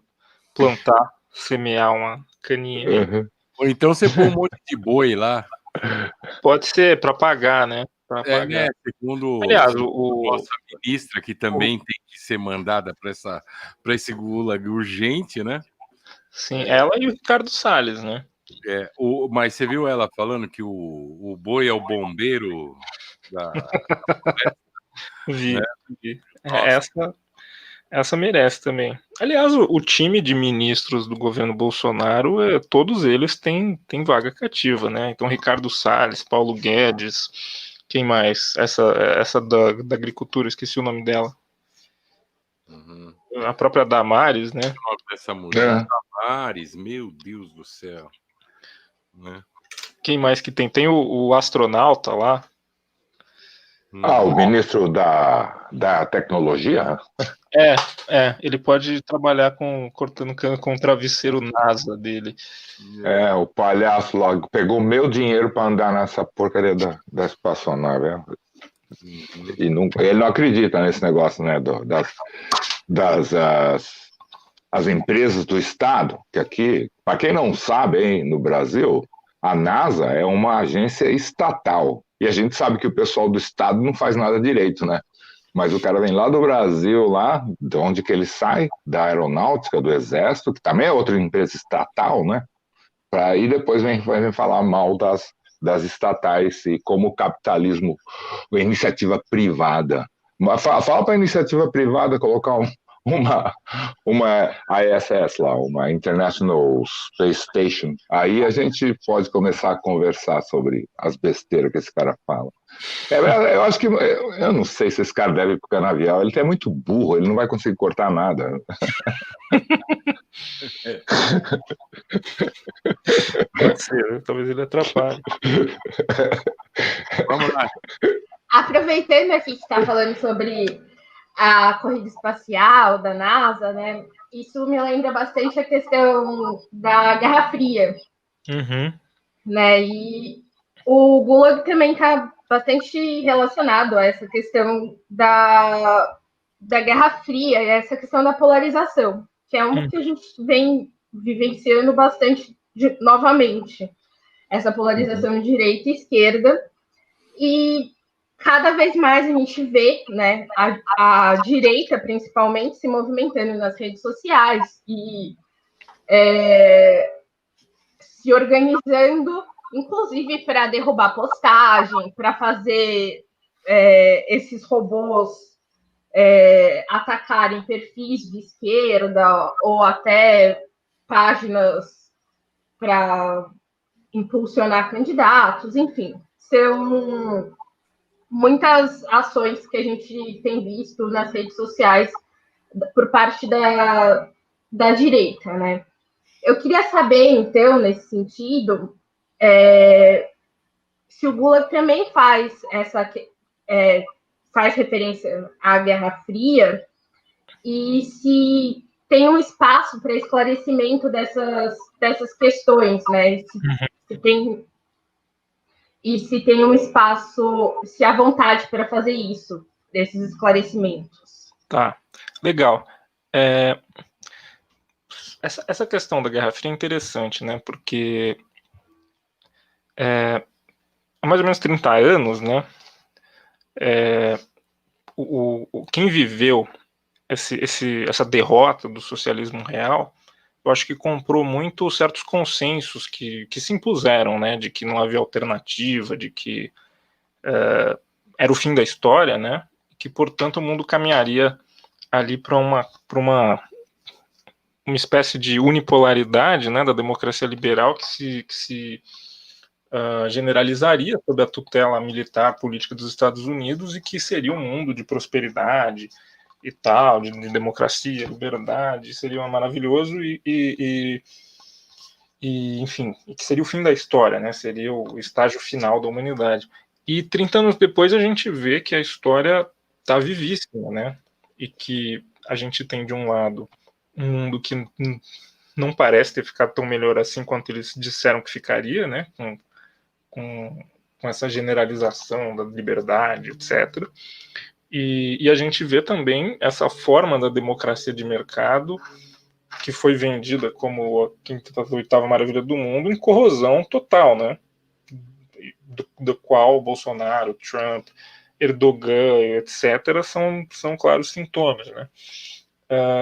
plantar, semear uma caninha. Ou então você põe um monte de boi lá. Pode ser para pagar, né? Né? Segundo aliás, nossa ministra, que também tem que ser mandada para esse gulag urgente, né? Sim, ela e o Ricardo Salles, né? Mas você viu ela falando que o boi é o bombeiro da Vi. Essa merece também. Aliás, o time de ministros do governo Bolsonaro, todos eles têm vaga cativa, né? Então, Ricardo Salles, Paulo Guedes, quem mais? Essa da agricultura, esqueci o nome dela. A própria Damares, né? Essa mulher, Damares, meu Deus do céu. Né? Quem mais que tem? Tem o astronauta lá. O ministro da tecnologia? Ele pode trabalhar cortando cana com o travesseiro NASA dele. O palhaço lá pegou meu dinheiro para andar nessa porcaria da espaçonave. E ele não acredita nesse negócio, né? As empresas do Estado, que aqui, para quem não sabe, hein, no Brasil, a NASA é uma agência estatal. E a gente sabe que o pessoal do Estado não faz nada direito, né? Mas o cara vem lá do Brasil, lá de onde que ele sai, da aeronáutica, do Exército, que também é outra empresa estatal, né? Para aí depois vem falar mal das estatais e como o capitalismo, a iniciativa privada. Fala para a iniciativa privada colocar uma ISS lá, uma International Space Station. Aí a gente pode começar a conversar sobre as besteiras que esse cara fala. Eu acho que, eu não sei se esse cara deve ir pro canavial, ele é muito burro, ele não vai conseguir cortar nada. Pode ser, talvez ele atrapalhe. Vamos lá. Aproveitando que a gente está falando sobre a corrida espacial da NASA, né? Isso me lembra bastante a questão da Guerra Fria, né? E o Gulag também está bastante relacionado a essa questão da Guerra Fria, e essa questão da polarização, que é uma que a gente vem vivenciando bastante novamente, essa polarização de direita e esquerda, e cada vez mais a gente vê, né, a direita, principalmente, se movimentando nas redes sociais e se organizando, inclusive para derrubar postagem, para fazer esses robôs atacarem perfis de esquerda ou até páginas para impulsionar candidatos, enfim. São muitas ações que a gente tem visto nas redes sociais por parte da direita, né? Eu queria saber, então, nesse sentido, se o Gulag também faz referência à Guerra Fria e se tem um espaço para esclarecimento dessas questões, né? Se tem um espaço, se há vontade para fazer isso, desses esclarecimentos. Tá, legal. Essa questão da Guerra Fria é interessante, né? Porque há mais ou menos 30 anos, né? Quem viveu essa derrota do socialismo real, eu acho que comprou muito certos consensos que se impuseram, né? De que não havia alternativa, de que era o fim da história, né? Que, portanto, o mundo caminharia ali para uma espécie de unipolaridade, né, da democracia liberal que se generalizaria sob a tutela militar política dos Estados Unidos e que seria um mundo de prosperidade e tal, de democracia, liberdade, seria maravilhoso e enfim, que seria o fim da história, né, seria o estágio final da humanidade. E 30 anos depois a gente vê que a história está vivíssima, né, e que a gente tem de um lado um mundo que não parece ter ficado tão melhor assim quanto eles disseram que ficaria, né, com essa generalização da liberdade, etc. E a gente vê também essa forma da democracia de mercado que foi vendida como a 58ª maravilha do mundo em corrosão total, né, do qual Bolsonaro, Trump, Erdogan, etc., são claros sintomas, né.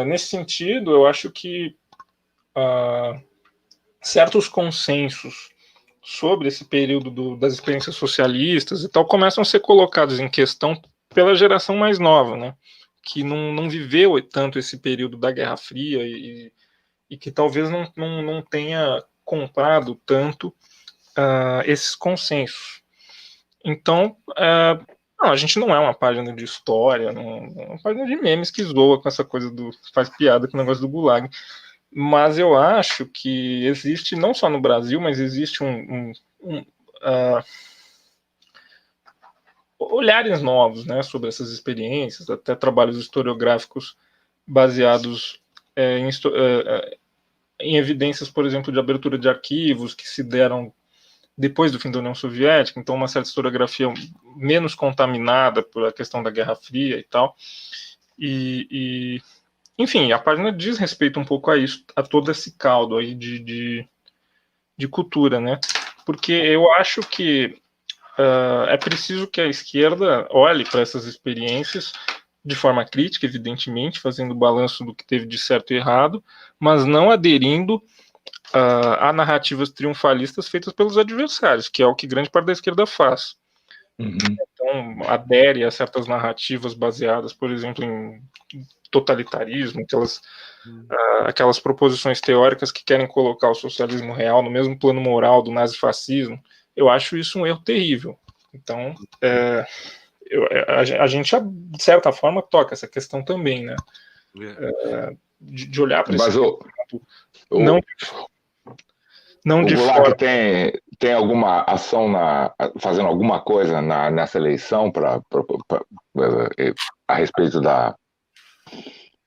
Nesse sentido, eu acho que certos consensos sobre esse período das experiências socialistas e tal começam a ser colocados em questão pela geração mais nova, né, que não viveu tanto esse período da Guerra Fria e que talvez não tenha comprado tanto esses consensos. Então, a gente não é uma página de história, é uma página de memes que zoa com essa coisa faz piada com o negócio do Gulag. Mas eu acho que existe, não só no Brasil, mas existe olhares novos, né, sobre essas experiências, até trabalhos historiográficos baseados em evidências, por exemplo, de abertura de arquivos que se deram depois do fim da União Soviética, então uma certa historiografia menos contaminada por a questão da Guerra Fria e tal. Enfim, a página diz respeito um pouco a isso, a todo esse caldo aí de cultura, né? Porque eu acho que é preciso que a esquerda olhe para essas experiências de forma crítica, evidentemente, fazendo balanço do que teve de certo e errado, mas não aderindo a narrativas triunfalistas feitas pelos adversários, que é o que grande parte da esquerda faz. Então, adere a certas narrativas baseadas, por exemplo, em totalitarismo, aquelas proposições teóricas que querem colocar o socialismo real no mesmo plano moral do nazifascismo. Eu acho isso um erro terrível. Então, a gente, de certa forma, toca essa questão também, né? De olhar para esse não o de Goulart fora. Tem alguma ação fazendo alguma coisa nessa eleição a respeito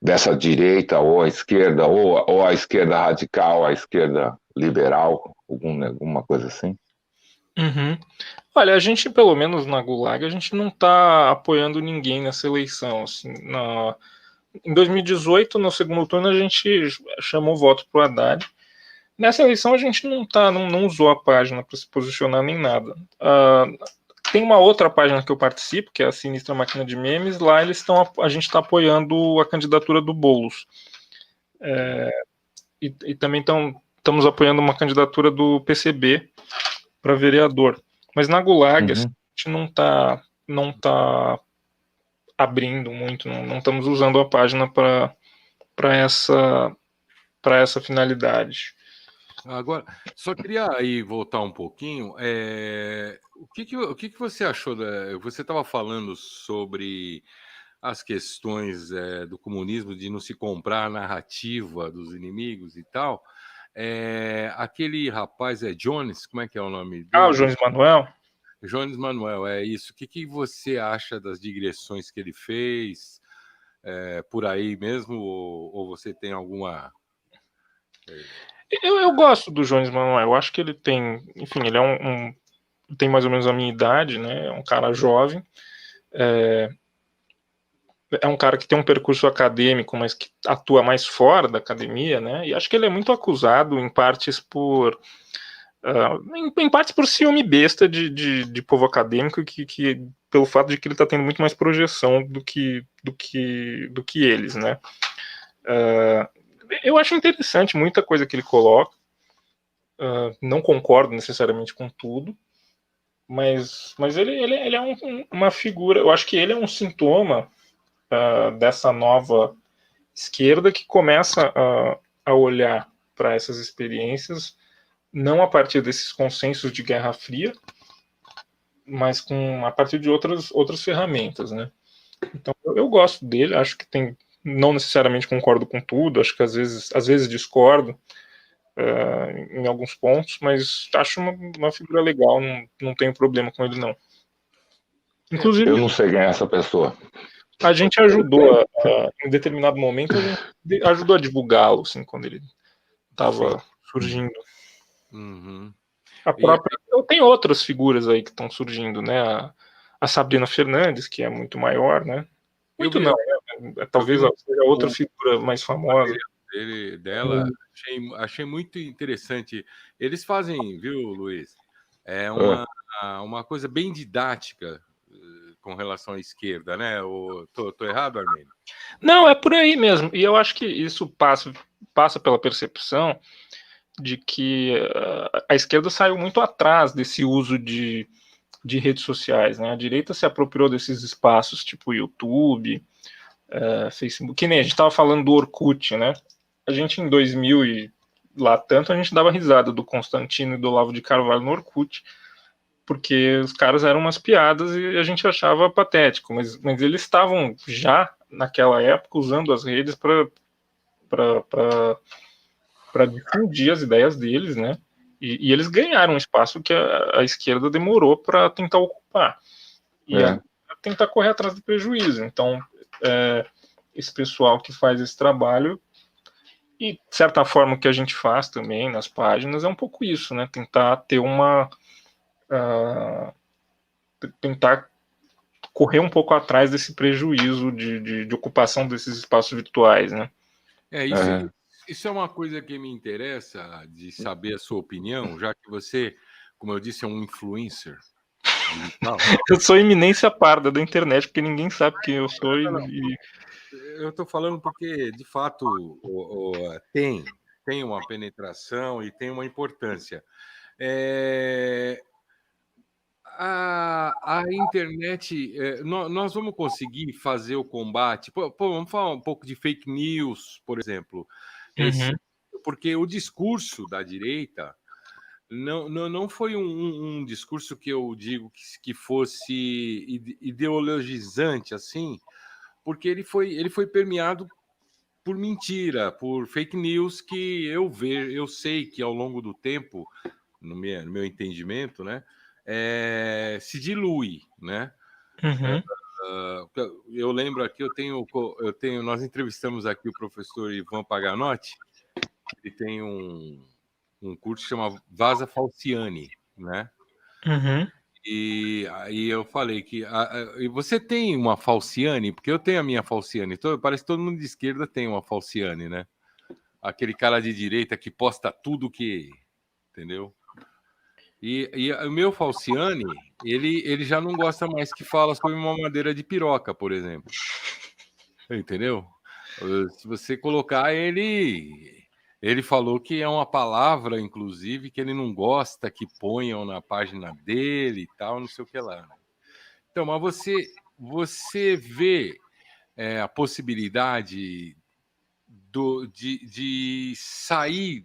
dessa direita ou a esquerda, ou a esquerda radical, a esquerda liberal, alguma coisa assim? Uhum. Olha, a gente, pelo menos na Gulag, a gente não está apoiando ninguém nessa eleição. Assim, em 2018, no segundo turno, a gente chamou voto para o Haddad. Nessa eleição, a gente não usou a página para se posicionar nem nada. Tem uma outra página que eu participo, que é a Sinistra Máquina de Memes. Lá a gente está apoiando a candidatura do Boulos. E também estamos apoiando uma candidatura do PCB para vereador. Mas na Gulag, assim, a gente não tá abrindo muito, não estamos usando a página para essa finalidade. Agora, só queria aí voltar um pouquinho. O que você achou? Você estava falando sobre as questões do comunismo, de não se comprar a narrativa dos inimigos e tal. Aquele rapaz Jones, como é que é o nome dele? O Jones Manuel? Jones Manuel, é isso. O que você acha das digressões que ele fez por aí mesmo? Ou você tem alguma... Eu gosto do Jones Manuel. Eu acho que ele tem... Enfim, ele tem mais ou menos a minha idade, né? É um cara jovem. É um cara que tem um percurso acadêmico, mas que atua mais fora da academia, né? E acho que ele é muito acusado, em partes por... em partes por ciúme besta de povo acadêmico, que pelo fato de que ele está tendo muito mais projeção do que eles, né? Eu acho interessante muita coisa que ele coloca. Não concordo necessariamente com tudo, mas ele é uma figura. Eu acho que ele é um sintoma dessa nova esquerda que começa a olhar para essas experiências não a partir desses consensos de Guerra Fria, mas a partir de outras ferramentas, né? Então eu gosto dele, acho que não necessariamente concordo com tudo, acho que às vezes discordo em alguns pontos, mas acho uma figura legal, não tenho problema com ele não. Inclusive, eu não sei quem é essa pessoa. A gente ajudou, em determinado momento, a gente ajudou a divulgá-lo, assim, quando ele estava surgindo. Uhum. Tem outras figuras aí que estão surgindo, né? A Sabrina Fernandes, que é muito maior, né? Talvez seja outra figura mais famosa. Dela, achei muito interessante. Eles fazem, viu, Luiz? É uma coisa bem didática com relação à esquerda, né? Tô errado, Armênio? Não, é por aí mesmo. E eu acho que isso passa pela percepção de que a esquerda saiu muito atrás desse uso de redes sociais, né? A direita se apropriou desses espaços, tipo YouTube, Facebook, que nem a gente estava falando do Orkut, né? A gente em 2000 e lá tanto, a gente dava risada do Constantino e do Olavo de Carvalho no Orkut, porque os caras eram umas piadas e a gente achava patético, mas eles estavam já naquela época usando as redes para difundir as ideias deles, né? E eles ganharam um espaço que a esquerda demorou para tentar ocupar. E tentar correr atrás do prejuízo. Então, esse pessoal que faz esse trabalho, e de certa forma o que a gente faz também nas páginas, é um pouco isso, né? Tentar ter tentar correr um pouco atrás desse prejuízo de ocupação desses espaços virtuais, né? Isso é uma coisa que me interessa de saber a sua opinião, já que você, como eu disse, é um influencer digital. Eu sou eminência parda da internet, porque ninguém sabe quem eu sou. Eu estou falando porque, de fato, tem uma penetração e tem uma importância. A internet, nós vamos conseguir fazer o combate. Vamos falar um pouco de fake news, por exemplo. Porque o discurso da direita não foi um discurso que eu digo que fosse ideologizante, assim, porque ele foi permeado por mentira, por fake news que eu sei que ao longo do tempo, no meu entendimento, né, se dilui, né? Eu lembro aqui, nós entrevistamos aqui o professor Ivan Paganotti, ele tem um curso que chama Vaza Falciani, né? E aí eu falei que e você tem uma Falciani, porque eu tenho a minha Falciani, parece que todo mundo de esquerda tem uma Falciani, né? Aquele cara de direita que posta tudo que, entendeu? E o meu Falciani, ele já não gosta mais que fala sobre mamadeira de piroca, por exemplo. Entendeu? Se você colocar ele falou que é uma palavra, inclusive, que ele não gosta que ponham na página dele e tal, não sei o que lá. Né? Então, mas você vê a possibilidade de sair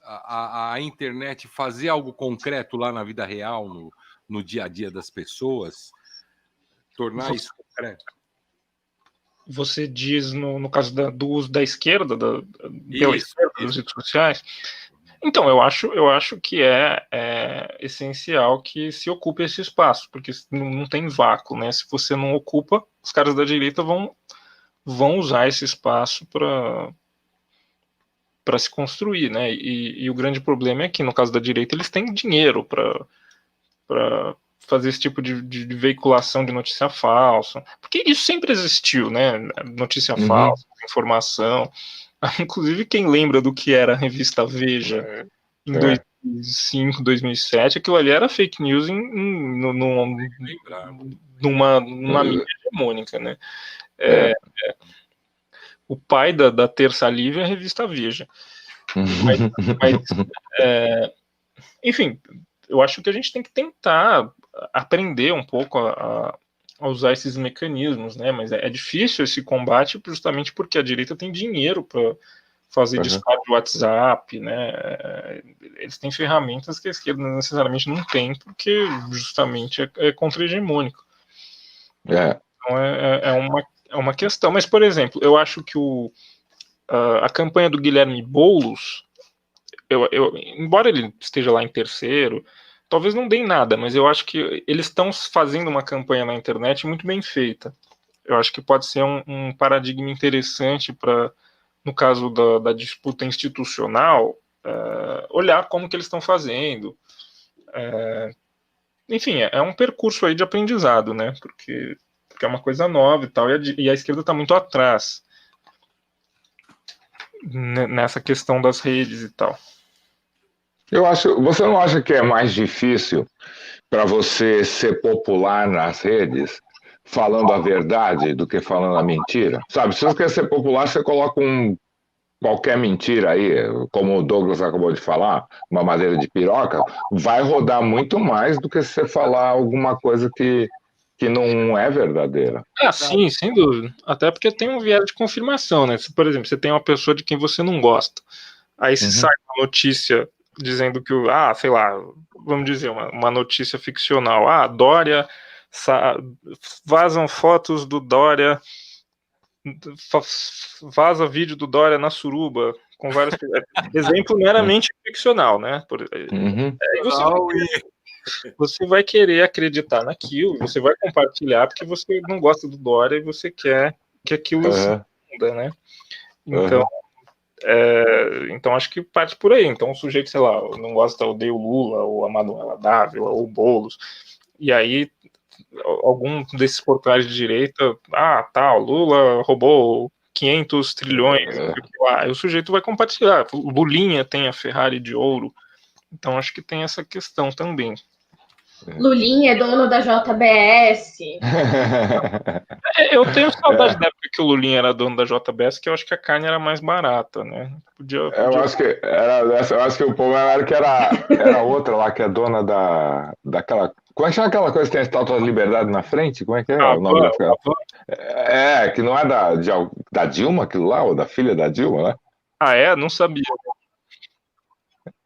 a internet, fazer algo concreto lá na vida real, no dia a dia das pessoas, tornar isso concreto? Você diz no caso do uso da esquerda, pela esquerda das redes sociais. Então, eu acho que é essencial que se ocupe esse espaço, porque não tem vácuo, né? Se você não ocupa, os caras da direita vão usar esse espaço para se construir, né? E o grande problema é que, no caso da direita, eles têm dinheiro para fazer esse tipo de veiculação de notícia falsa, porque isso sempre existiu, né? Notícia falsa, informação. Inclusive, quem lembra do que era a revista Veja em 2005, 2007, aquilo ali era fake news numa mídia hegemônica, né? O pai da Terça Livre é a revista Veja. Enfim, eu acho que a gente tem que tentar aprender um pouco a usar esses mecanismos, né? Mas é difícil esse combate justamente porque a direita tem dinheiro para fazer disparo de WhatsApp, né? Eles têm ferramentas que a esquerda necessariamente não tem, porque justamente é contra-hegemônico. Então é uma questão. Mas, por exemplo, eu acho que a campanha do Guilherme Boulos, embora ele esteja lá em terceiro, talvez não dê em nada, mas eu acho que eles estão fazendo uma campanha na internet muito bem feita. Eu acho que pode ser um paradigma interessante para, no caso da disputa institucional, olhar como que eles estão fazendo. Enfim, é um percurso aí de aprendizado, né? Porque é uma coisa nova e tal, e a esquerda está muito atrás nessa questão das redes e tal. Você não acha que é mais difícil para você ser popular nas redes falando a verdade do que falando a mentira? Sabe, se você quer ser popular, você coloca qualquer mentira aí, como o Douglas acabou de falar, uma madeira de piroca, vai rodar muito mais do que se você falar alguma coisa que não é verdadeira. Sim, sem dúvida. Até porque tem um viés de confirmação, né? Se, por exemplo, você tem uma pessoa de quem você não gosta, aí se sai uma notícia dizendo que, sei lá, vamos dizer, uma notícia ficcional, Dória, vazam fotos do Dória vaza vídeo do Dória na suruba, com vários... Exemplo meramente ficcional, né? Você vai querer acreditar naquilo, você vai compartilhar porque você não gosta do Dória e você quer que aquilo se entenda, né? Então, então acho que parte por aí. Então o sujeito, sei lá, não gosta, odeia o Lula, ou a Manuela Dávila, ou o Boulos, e aí algum desses portais de direita, o Lula roubou 500 trilhões, aí o sujeito vai compartilhar. O Lulinha tem a Ferrari de ouro, então acho que tem essa questão também. Lulinha é dono da JBS. Eu tenho saudade da época que o Lulinha era dono da JBS, que eu acho que a carne era mais barata, né? Eu acho que o problema era que era outra lá, que é dona daquela... Como é que chama aquela coisa que tem a Estátua da Liberdade na frente? Como é que é o nome daquela? Que não é da Dilma, aquilo lá, ou da filha da Dilma, né? Não sabia.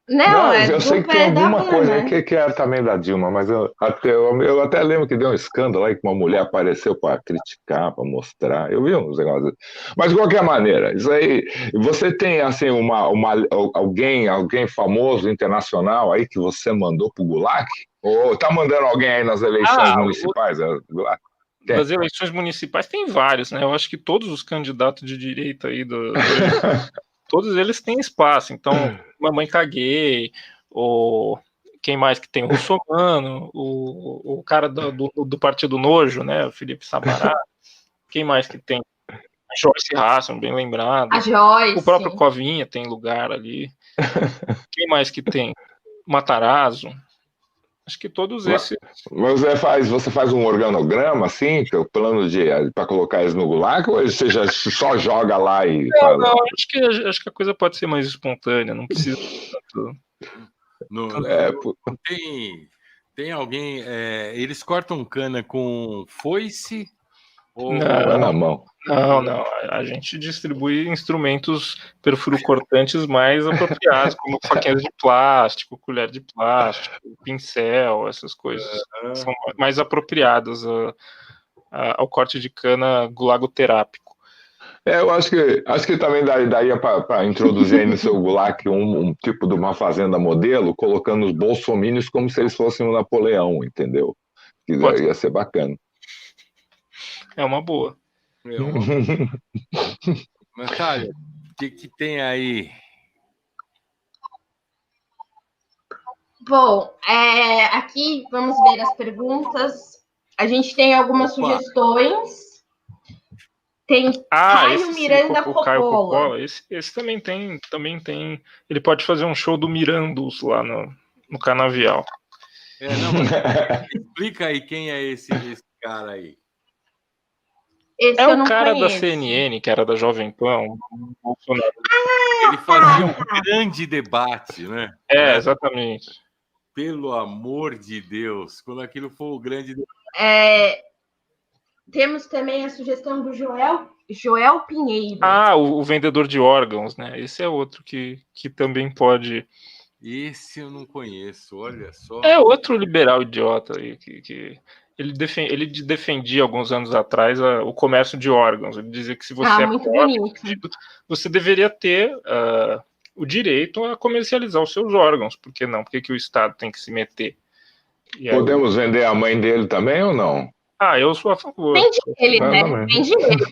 Não, eu sei que tem alguma coisa que era também da Dilma, mas eu até lembro que deu um escândalo aí que uma mulher apareceu para criticar, para mostrar. Eu vi uns negócios. Mas de qualquer maneira, isso aí. Você tem assim alguém famoso internacional aí que você mandou pro Gulag? Ou tá mandando alguém aí nas eleições municipais? Gulag? Das eleições municipais tem vários, né? Eu acho que todos os candidatos de direita aí todos eles têm espaço. Então, Mamãe Caguei, quem mais que tem? O Russomano, o cara do Partido Nojo, né? O Felipe Sabará. Quem mais que tem? A Joyce Hasselman, bem lembrado. A Joyce. O próprio Covinha tem lugar ali. Quem mais que tem? Matarazzo. Acho que todos esses... Mas você faz um organograma, assim, o plano para colocar eles no Gulag, ou você já só joga lá e... Não, acho que a coisa pode ser mais espontânea, não precisa tanto... Tem alguém... eles cortam cana com foice ou na mão? Não. A gente distribui instrumentos perfuro-cortantes mais apropriados, como faquinhas de plástico, colher de plástico, pincel, essas coisas são mais apropriadas ao corte de cana gulagoterápico. Eu acho que também daria para introduzir aí no seu Gulag um tipo de uma fazenda modelo, colocando os bolsominions como se eles fossem o Napoleão, entendeu? Que ia ser bacana. É uma boa. Natália, o que tem aí? Bom, aqui vamos ver as perguntas. A gente tem algumas sugestões. Tem Caio Miranda Coppola. Esse também tem. Ele pode fazer um show do Mirandos lá no Canavial. Mas explica aí quem é esse cara aí. Esse é o cara da CNN, que era da Jovem Pan, Bolsonaro. Ele fazia um grande debate, né? Exatamente. Pelo amor de Deus, quando aquilo for o grande debate. Temos também a sugestão do Joel Pinheiro. O vendedor de órgãos, né? Esse é outro que também pode... Esse eu não conheço, olha só. É outro liberal idiota aí que ele defendia alguns anos atrás o comércio de órgãos. Ele dizia que se você muito bonito. você deveria ter o direito a comercializar os seus órgãos. Por que não? Por que o Estado tem que se meter? Podemos vender a mãe dele também ou não? Eu sou a favor. Vende ele, né? Vende ele.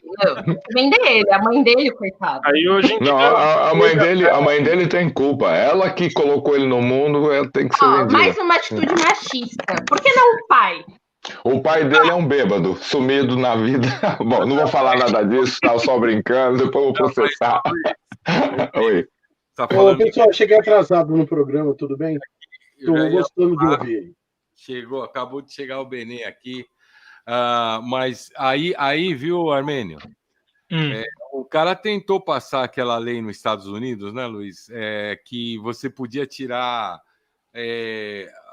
Vende ele, a mãe dele, coitado. Aí hoje em dia... Não, a mãe dele tem culpa. Ela que colocou ele no mundo, ela tem que ser vendida. Mais uma atitude machista. Por que não o pai? O pai dele é um bêbado, sumido na vida. Bom, não vou falar nada disso, estava só brincando, depois vou processar. Oi. Pessoal, cheguei atrasado no programa, tudo bem? Estou gostando de ouvir. Acabou de chegar o Benê aqui. Mas aí, viu, Armênio? O cara tentou passar aquela lei nos Estados Unidos, né, Luiz? Que você podia tirar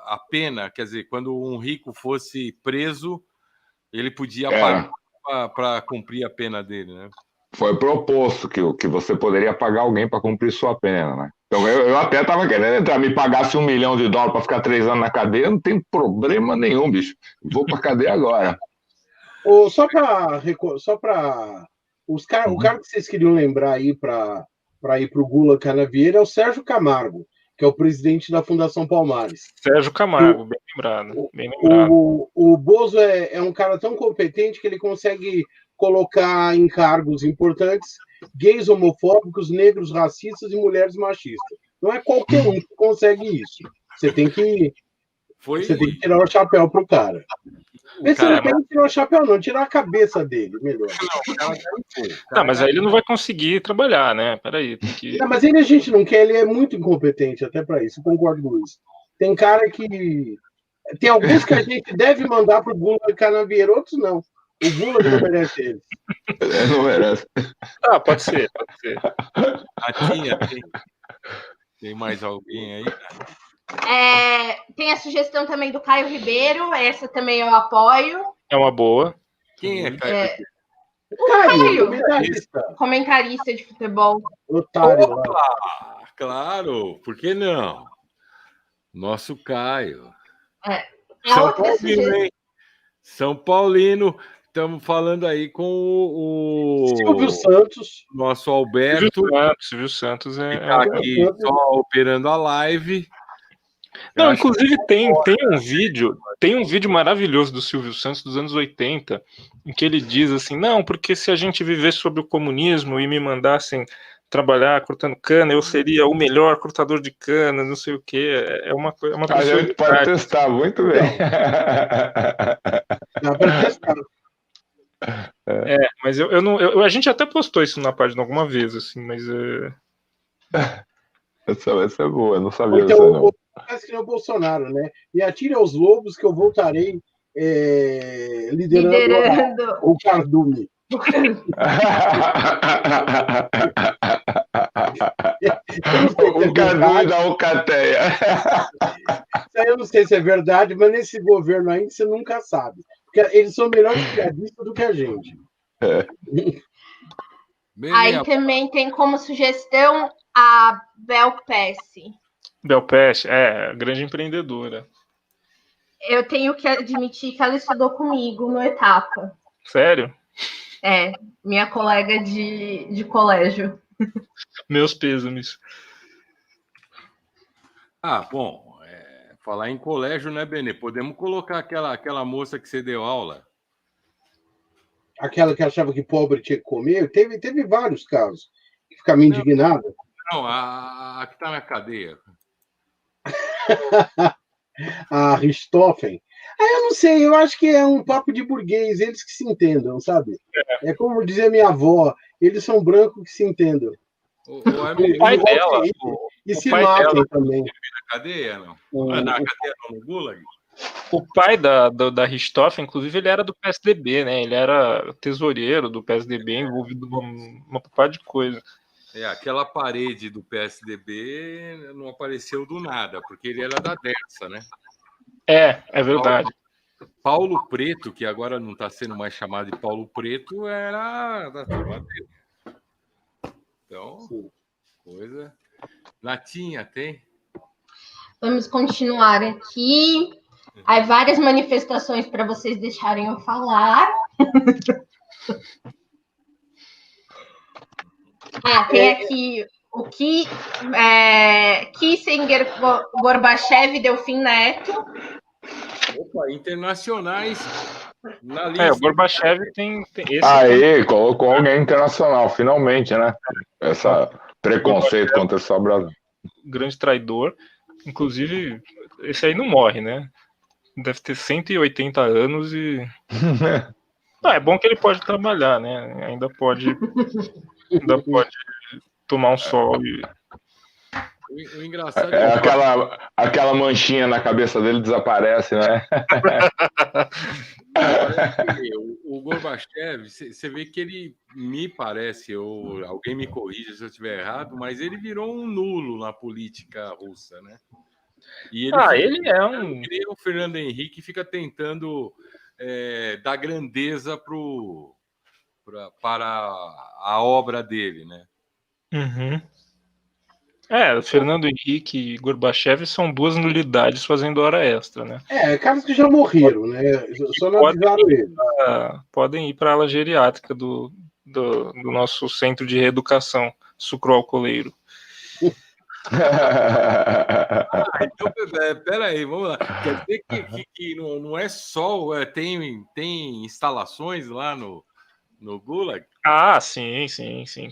a pena, quer dizer, quando um rico fosse preso, ele podia pagar para cumprir a pena dele, né? Foi proposto que você poderia pagar alguém para cumprir sua pena, né? Então, eu até estava querendo entrar, me pagasse $1 milhão para ficar 3 anos na cadeia, não tem problema nenhum, bicho. Vou para cadeia agora. Só para O cara que vocês queriam lembrar aí para ir para o Gula Canavieira é o Sérgio Camargo, que é o presidente da Fundação Palmares. Sérgio Camargo, bem lembrado. Bem lembrado. O Bozo é um cara tão competente que ele consegue colocar em cargos importantes gays homofóbicos, negros racistas e mulheres machistas. Não é qualquer um que consegue isso. Você tem que tirar o chapéu pro cara. Você não tem que tirar o chapéu, não, tirar a cabeça dele, melhor. Não, mas aí ele não vai conseguir trabalhar, né? Peraí. Não, mas ele a gente não quer, ele é muito incompetente até para isso, eu concordo com isso. Tem cara que. Tem alguns que a gente deve mandar pro Gula Canavieira, outros não. O Gula não merece eles. Não merece. Ah, pode ser. Natinha, tem mais alguém aí? Tem a sugestão também do Caio Ribeiro, essa também eu apoio. É uma boa. Quem é Caio? O Caio, comentarista de futebol. Otário lá. Claro, por que não? Nosso Caio. São Paulino, hein? São Paulino. Estamos falando aí com o Silvio Santos. Nosso Alberto. Silvio Santos que está aqui só operando a live. Não, inclusive tem um vídeo maravilhoso do Silvio Santos dos anos 80, em que ele diz assim, não, porque se a gente vivesse sobre o comunismo e me mandassem trabalhar cortando cana, eu seria o melhor cortador de cana, não sei o quê. É uma a gente pode testar, muito bem. Dá para testar. Mas a gente até postou isso na página alguma vez, assim, mas... Essa é boa, eu não sabia então, disso, não. Parece que é o Bolsonaro, né? E atire aos lobos que eu voltarei liderando o Cardume. O Cardume da Alcateia. Eu não sei se é verdade, mas nesse governo ainda você nunca sabe. Porque eles são melhores piadistas do que a gente. Aí também tem como sugestão a Bel Pesce. Bel Pesce, grande empreendedora. Eu tenho que admitir que ela estudou comigo no Etapa. Sério? Minha colega de colégio. Meus pêsames. Bom, falar em colégio, né, Benê? Podemos colocar aquela moça que você deu aula. Aquela que achava que pobre tinha que comer. Teve vários casos. Que ficava indignada. Não, a que está na cadeia. A Richthofen. Eu não sei, eu acho que é um papo de burguês, eles que se entendam, sabe? É como dizia minha avó, eles são brancos que se entendam. O pai dela. E se matem também. Na cadeia, não? Na cadeia, não, no Gulag? O pai da Richthofen, inclusive, ele era do PSDB, né? Ele era tesoureiro do PSDB, envolvido numa porrada de coisa. Aquela parede do PSDB não apareceu do nada, porque ele era da Dersa, né? É verdade. Paulo Preto, que agora não está sendo mais chamado de Paulo Preto, era da turma dele. Então, coisa... Natinha, tem? Vamos continuar aqui. Há várias manifestações para vocês deixarem eu falar. Tem aqui o que Kissinger, Gorbachev, Delfim Neto. Opa, internacionais na lista. O Gorbachev tem esse. Aí, colocou alguém internacional, finalmente, né? Essa preconceito contra essa Brasil. Grande traidor. Inclusive, esse aí não morre, né? Deve ter 180 anos e... é bom que ele pode trabalhar, né? Ainda pode tomar um sol e... O engraçado é aquela manchinha na cabeça dele desaparece, né? O Gorbachev, você vê que ele me parece, alguém me corrija se eu estiver errado, mas ele virou um nulo na política russa, né? E ele é o Fernando Henrique fica tentando dar grandeza para a obra dele, né? Uhum. Fernando Henrique e Gorbachev são duas nulidades fazendo hora extra, né? Caras que já morreram, né? Só não avisaram ele. Podem ir para a ala geriátrica do do nosso centro de reeducação sucroalcooleiro. Então, peraí, vamos lá. Quer dizer que não é só... Tem instalações lá no Gulag? Ah, sim,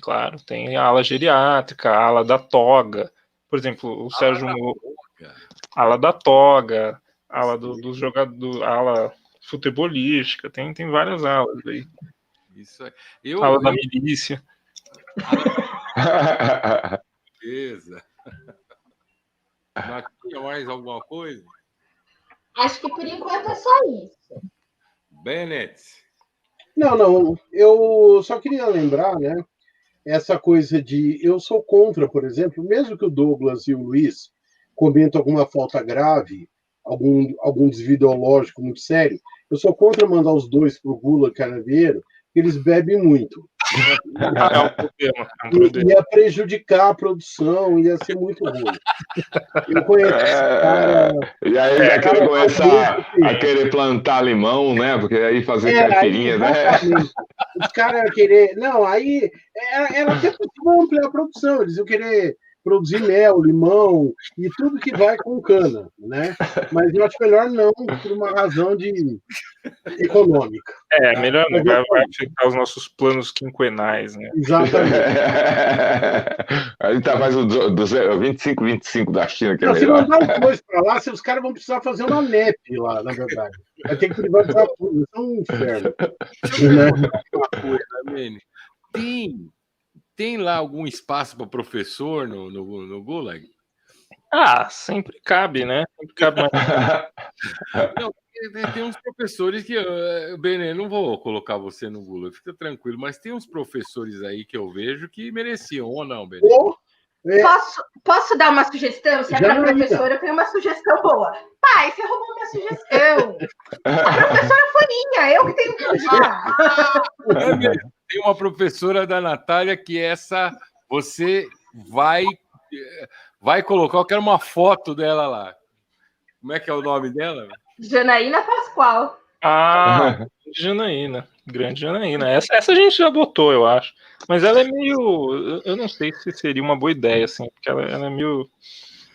claro. Tem a ala geriátrica, a ala da toga. Por exemplo, o Sérgio... A ala da toga, a ala do jogador, a ala futebolística. Tem várias alas aí. Isso aí. A ala da milícia. Beleza. Mas tinha mais alguma coisa? Acho que por enquanto é só isso. Bennett. Não, eu só queria lembrar, né? Essa coisa de... Eu sou contra, por exemplo, mesmo que o Douglas e o Luiz comentem alguma falta grave, algum desvio ideológico muito sério, eu sou contra mandar os dois para o Gulag Canavieiro, porque eles bebem muito. É um problema. Ia prejudicar a produção, ia ser muito ruim. Eu conheço esse cara. E aí já quer começar a querer plantar limão, né? Porque aí fazer caipirinha, né? Os caras iam querer. Não, aí era até possível ampliar a produção. Eles iam querer produzir mel, limão e tudo que vai com cana, né? Mas eu acho melhor não, por uma razão econômica. Melhor não, vai afetar os nossos planos quinquenais, né? Exatamente. A gente faz o 25 da China, que é se melhor. mandar os dois para lá, os caras vão precisar fazer uma NEP lá, na verdade. Vai ter que privatizar tudo, isso é um inferno. Uma coisa, Mene. Tem lá algum espaço para professor no Gulag? Sempre cabe, né? Sempre cabe mais. Não, tem uns professores que... Benê, não vou colocar você no Gulag, fica tranquilo, mas tem uns professores aí que eu vejo que mereciam, ou não, Benê? Posso dar uma sugestão? Se é para professora, eu tenho uma sugestão boa. Pai, você roubou minha sugestão. A professora foi minha, eu que tenho que usar. Tem uma professora da Natália que você vai colocar, eu quero uma foto dela lá. Como é que é o nome dela? Janaína Pascoal. Grande Janaína. Essa a gente já botou, eu acho. Mas ela é meio... Eu não sei se seria uma boa ideia, assim, porque ela é meio...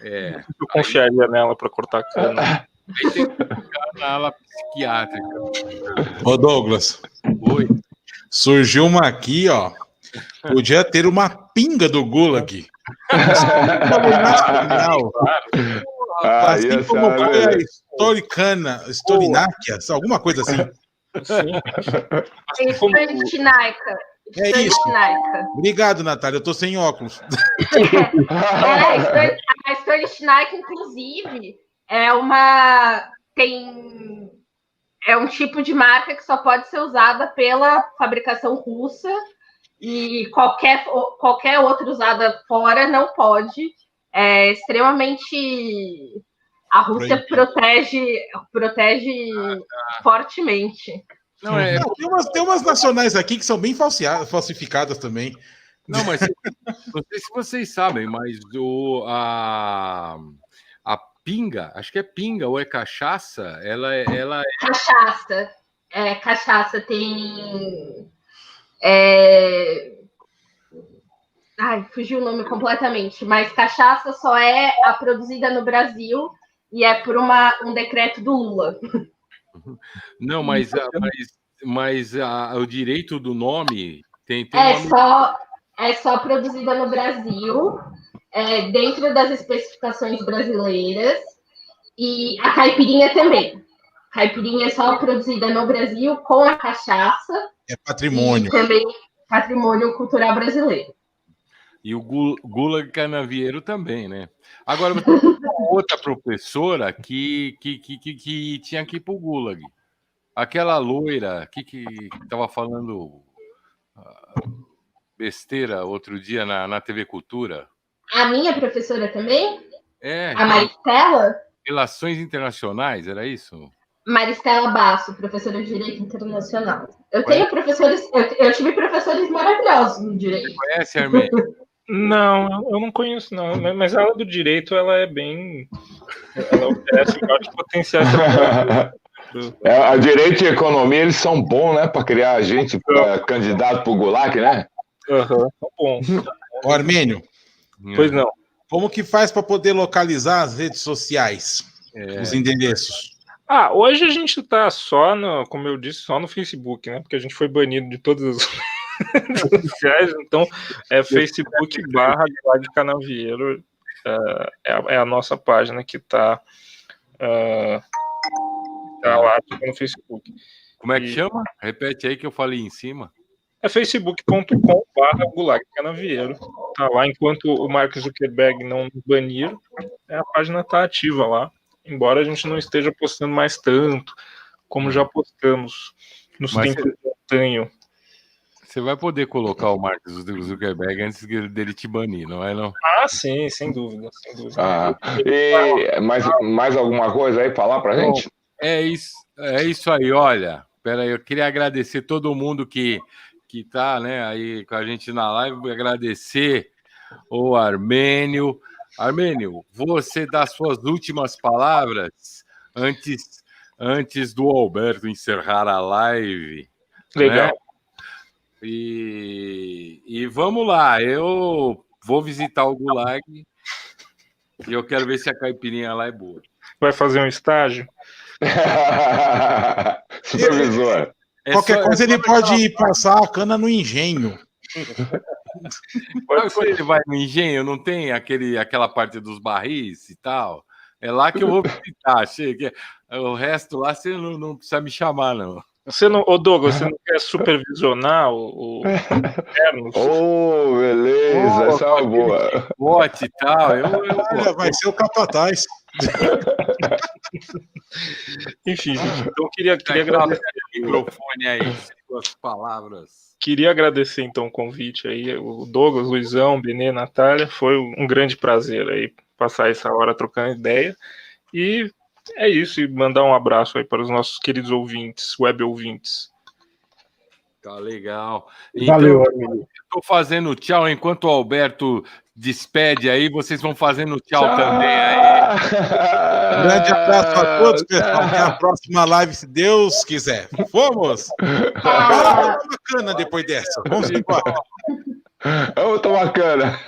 Eu confiaria nela para cortar a cana. Aí tem que ficar na ala psiquiátrica. Ô, Douglas. Oi. Surgiu uma aqui, ó. Podia ter uma pinga do Gulag. Assim como foi a Storináquia, alguma coisa assim. Stolichnaica. É isso. Obrigado, Natália. Eu tô sem óculos. A Stolichnaica, inclusive, é um tipo de marca que só pode ser usada pela fabricação russa e qualquer outra usada fora não pode. É extremamente... A Rússia protege fortemente. Não, tem umas nacionais aqui que são bem falsificadas também. Não, mas não sei se vocês sabem, mas a pinga, acho que é pinga ou é cachaça, ela é... Cachaça tem... fugiu o nome completamente, mas cachaça só é a produzida no Brasil e é por um decreto do Lula. Não, mas o direito do nome tem é só produzida no Brasil, dentro das especificações brasileiras, e a caipirinha também. Caipirinha é só produzida no Brasil com a cachaça. É patrimônio. E também patrimônio cultural brasileiro. E o Gulag Canavieiro também, né? Agora, você tem uma outra professora que tinha que ir para o Gulag. Aquela loira que estava falando besteira outro dia na TV Cultura. A minha professora também? A Maristela? Relações Internacionais, era isso? Maristela Basso, professora de Direito Internacional. Eu tive professores maravilhosos no Direito. Você conhece, Armênio? Não, eu não conheço, não. Mas a aula do Direito, ela é bem... Ela oferece vários potenciais. A direito e economia, eles são bons, né? Para criar gente candidato para o Gulag, né? Aham, tá bom. Ô, Armênio, Pois não. como que faz para poder localizar as redes sociais, os endereços? Hoje a gente tá só como eu disse, só no Facebook, né? Porque a gente foi banido de todas as redes sociais, então é Facebook/Gulag Canavieiro, é a nossa página que tá lá no Facebook. Como é que chama? Repete aí que eu falei em cima. É facebook.com/Gulag Canavieiro. Tá lá, enquanto o Mark Zuckerberg não banir, a página tá ativa lá. Embora a gente não esteja postando mais tanto, como já postamos nos tempos de antanho. Você vai poder colocar o Mark Zuckerberg antes dele te banir, não é não? Sim, sem dúvida. E mais alguma coisa aí falar pra gente? É isso aí, olha. Pera aí, eu queria agradecer todo mundo que tá, né, aí com a gente na live, agradecer o Armênio. Armênio, você dá suas últimas palavras antes do Alberto encerrar a live. Legal. Né? E vamos lá, eu vou visitar o Gulag e eu quero ver se a caipirinha lá é boa. Vai fazer um estágio? Supervisor. Qualquer coisa ele pode passar a cana no engenho. Sabe quando ele vai no engenho, não tem aquela parte dos barris e tal? É lá que eu vou visitar. Chega. O resto lá você não precisa me chamar, não. Douglas, você não quer supervisionar o Ternos? Beleza, essa é uma boa. Bote e tal. Olha, vai ser o capataz. Enfim, gente, então queria agradecer o microfone aí, suas palavras. Queria agradecer então o convite aí, o Douglas, Luizão, Benê, Natália. Foi um grande prazer aí passar essa hora trocando ideia. E é isso, e mandar um abraço aí para os nossos queridos ouvintes, web ouvintes. Tá legal. Valeu, então, amigo. eu tô fazendo tchau enquanto o Alberto despede aí, vocês vão fazendo tchau também aí. Grande abraço a todos, pessoal. Até a próxima live, se Deus quiser. Vamos! Bora tomar cana depois dessa. Vamos embora. Vamos tomar cana.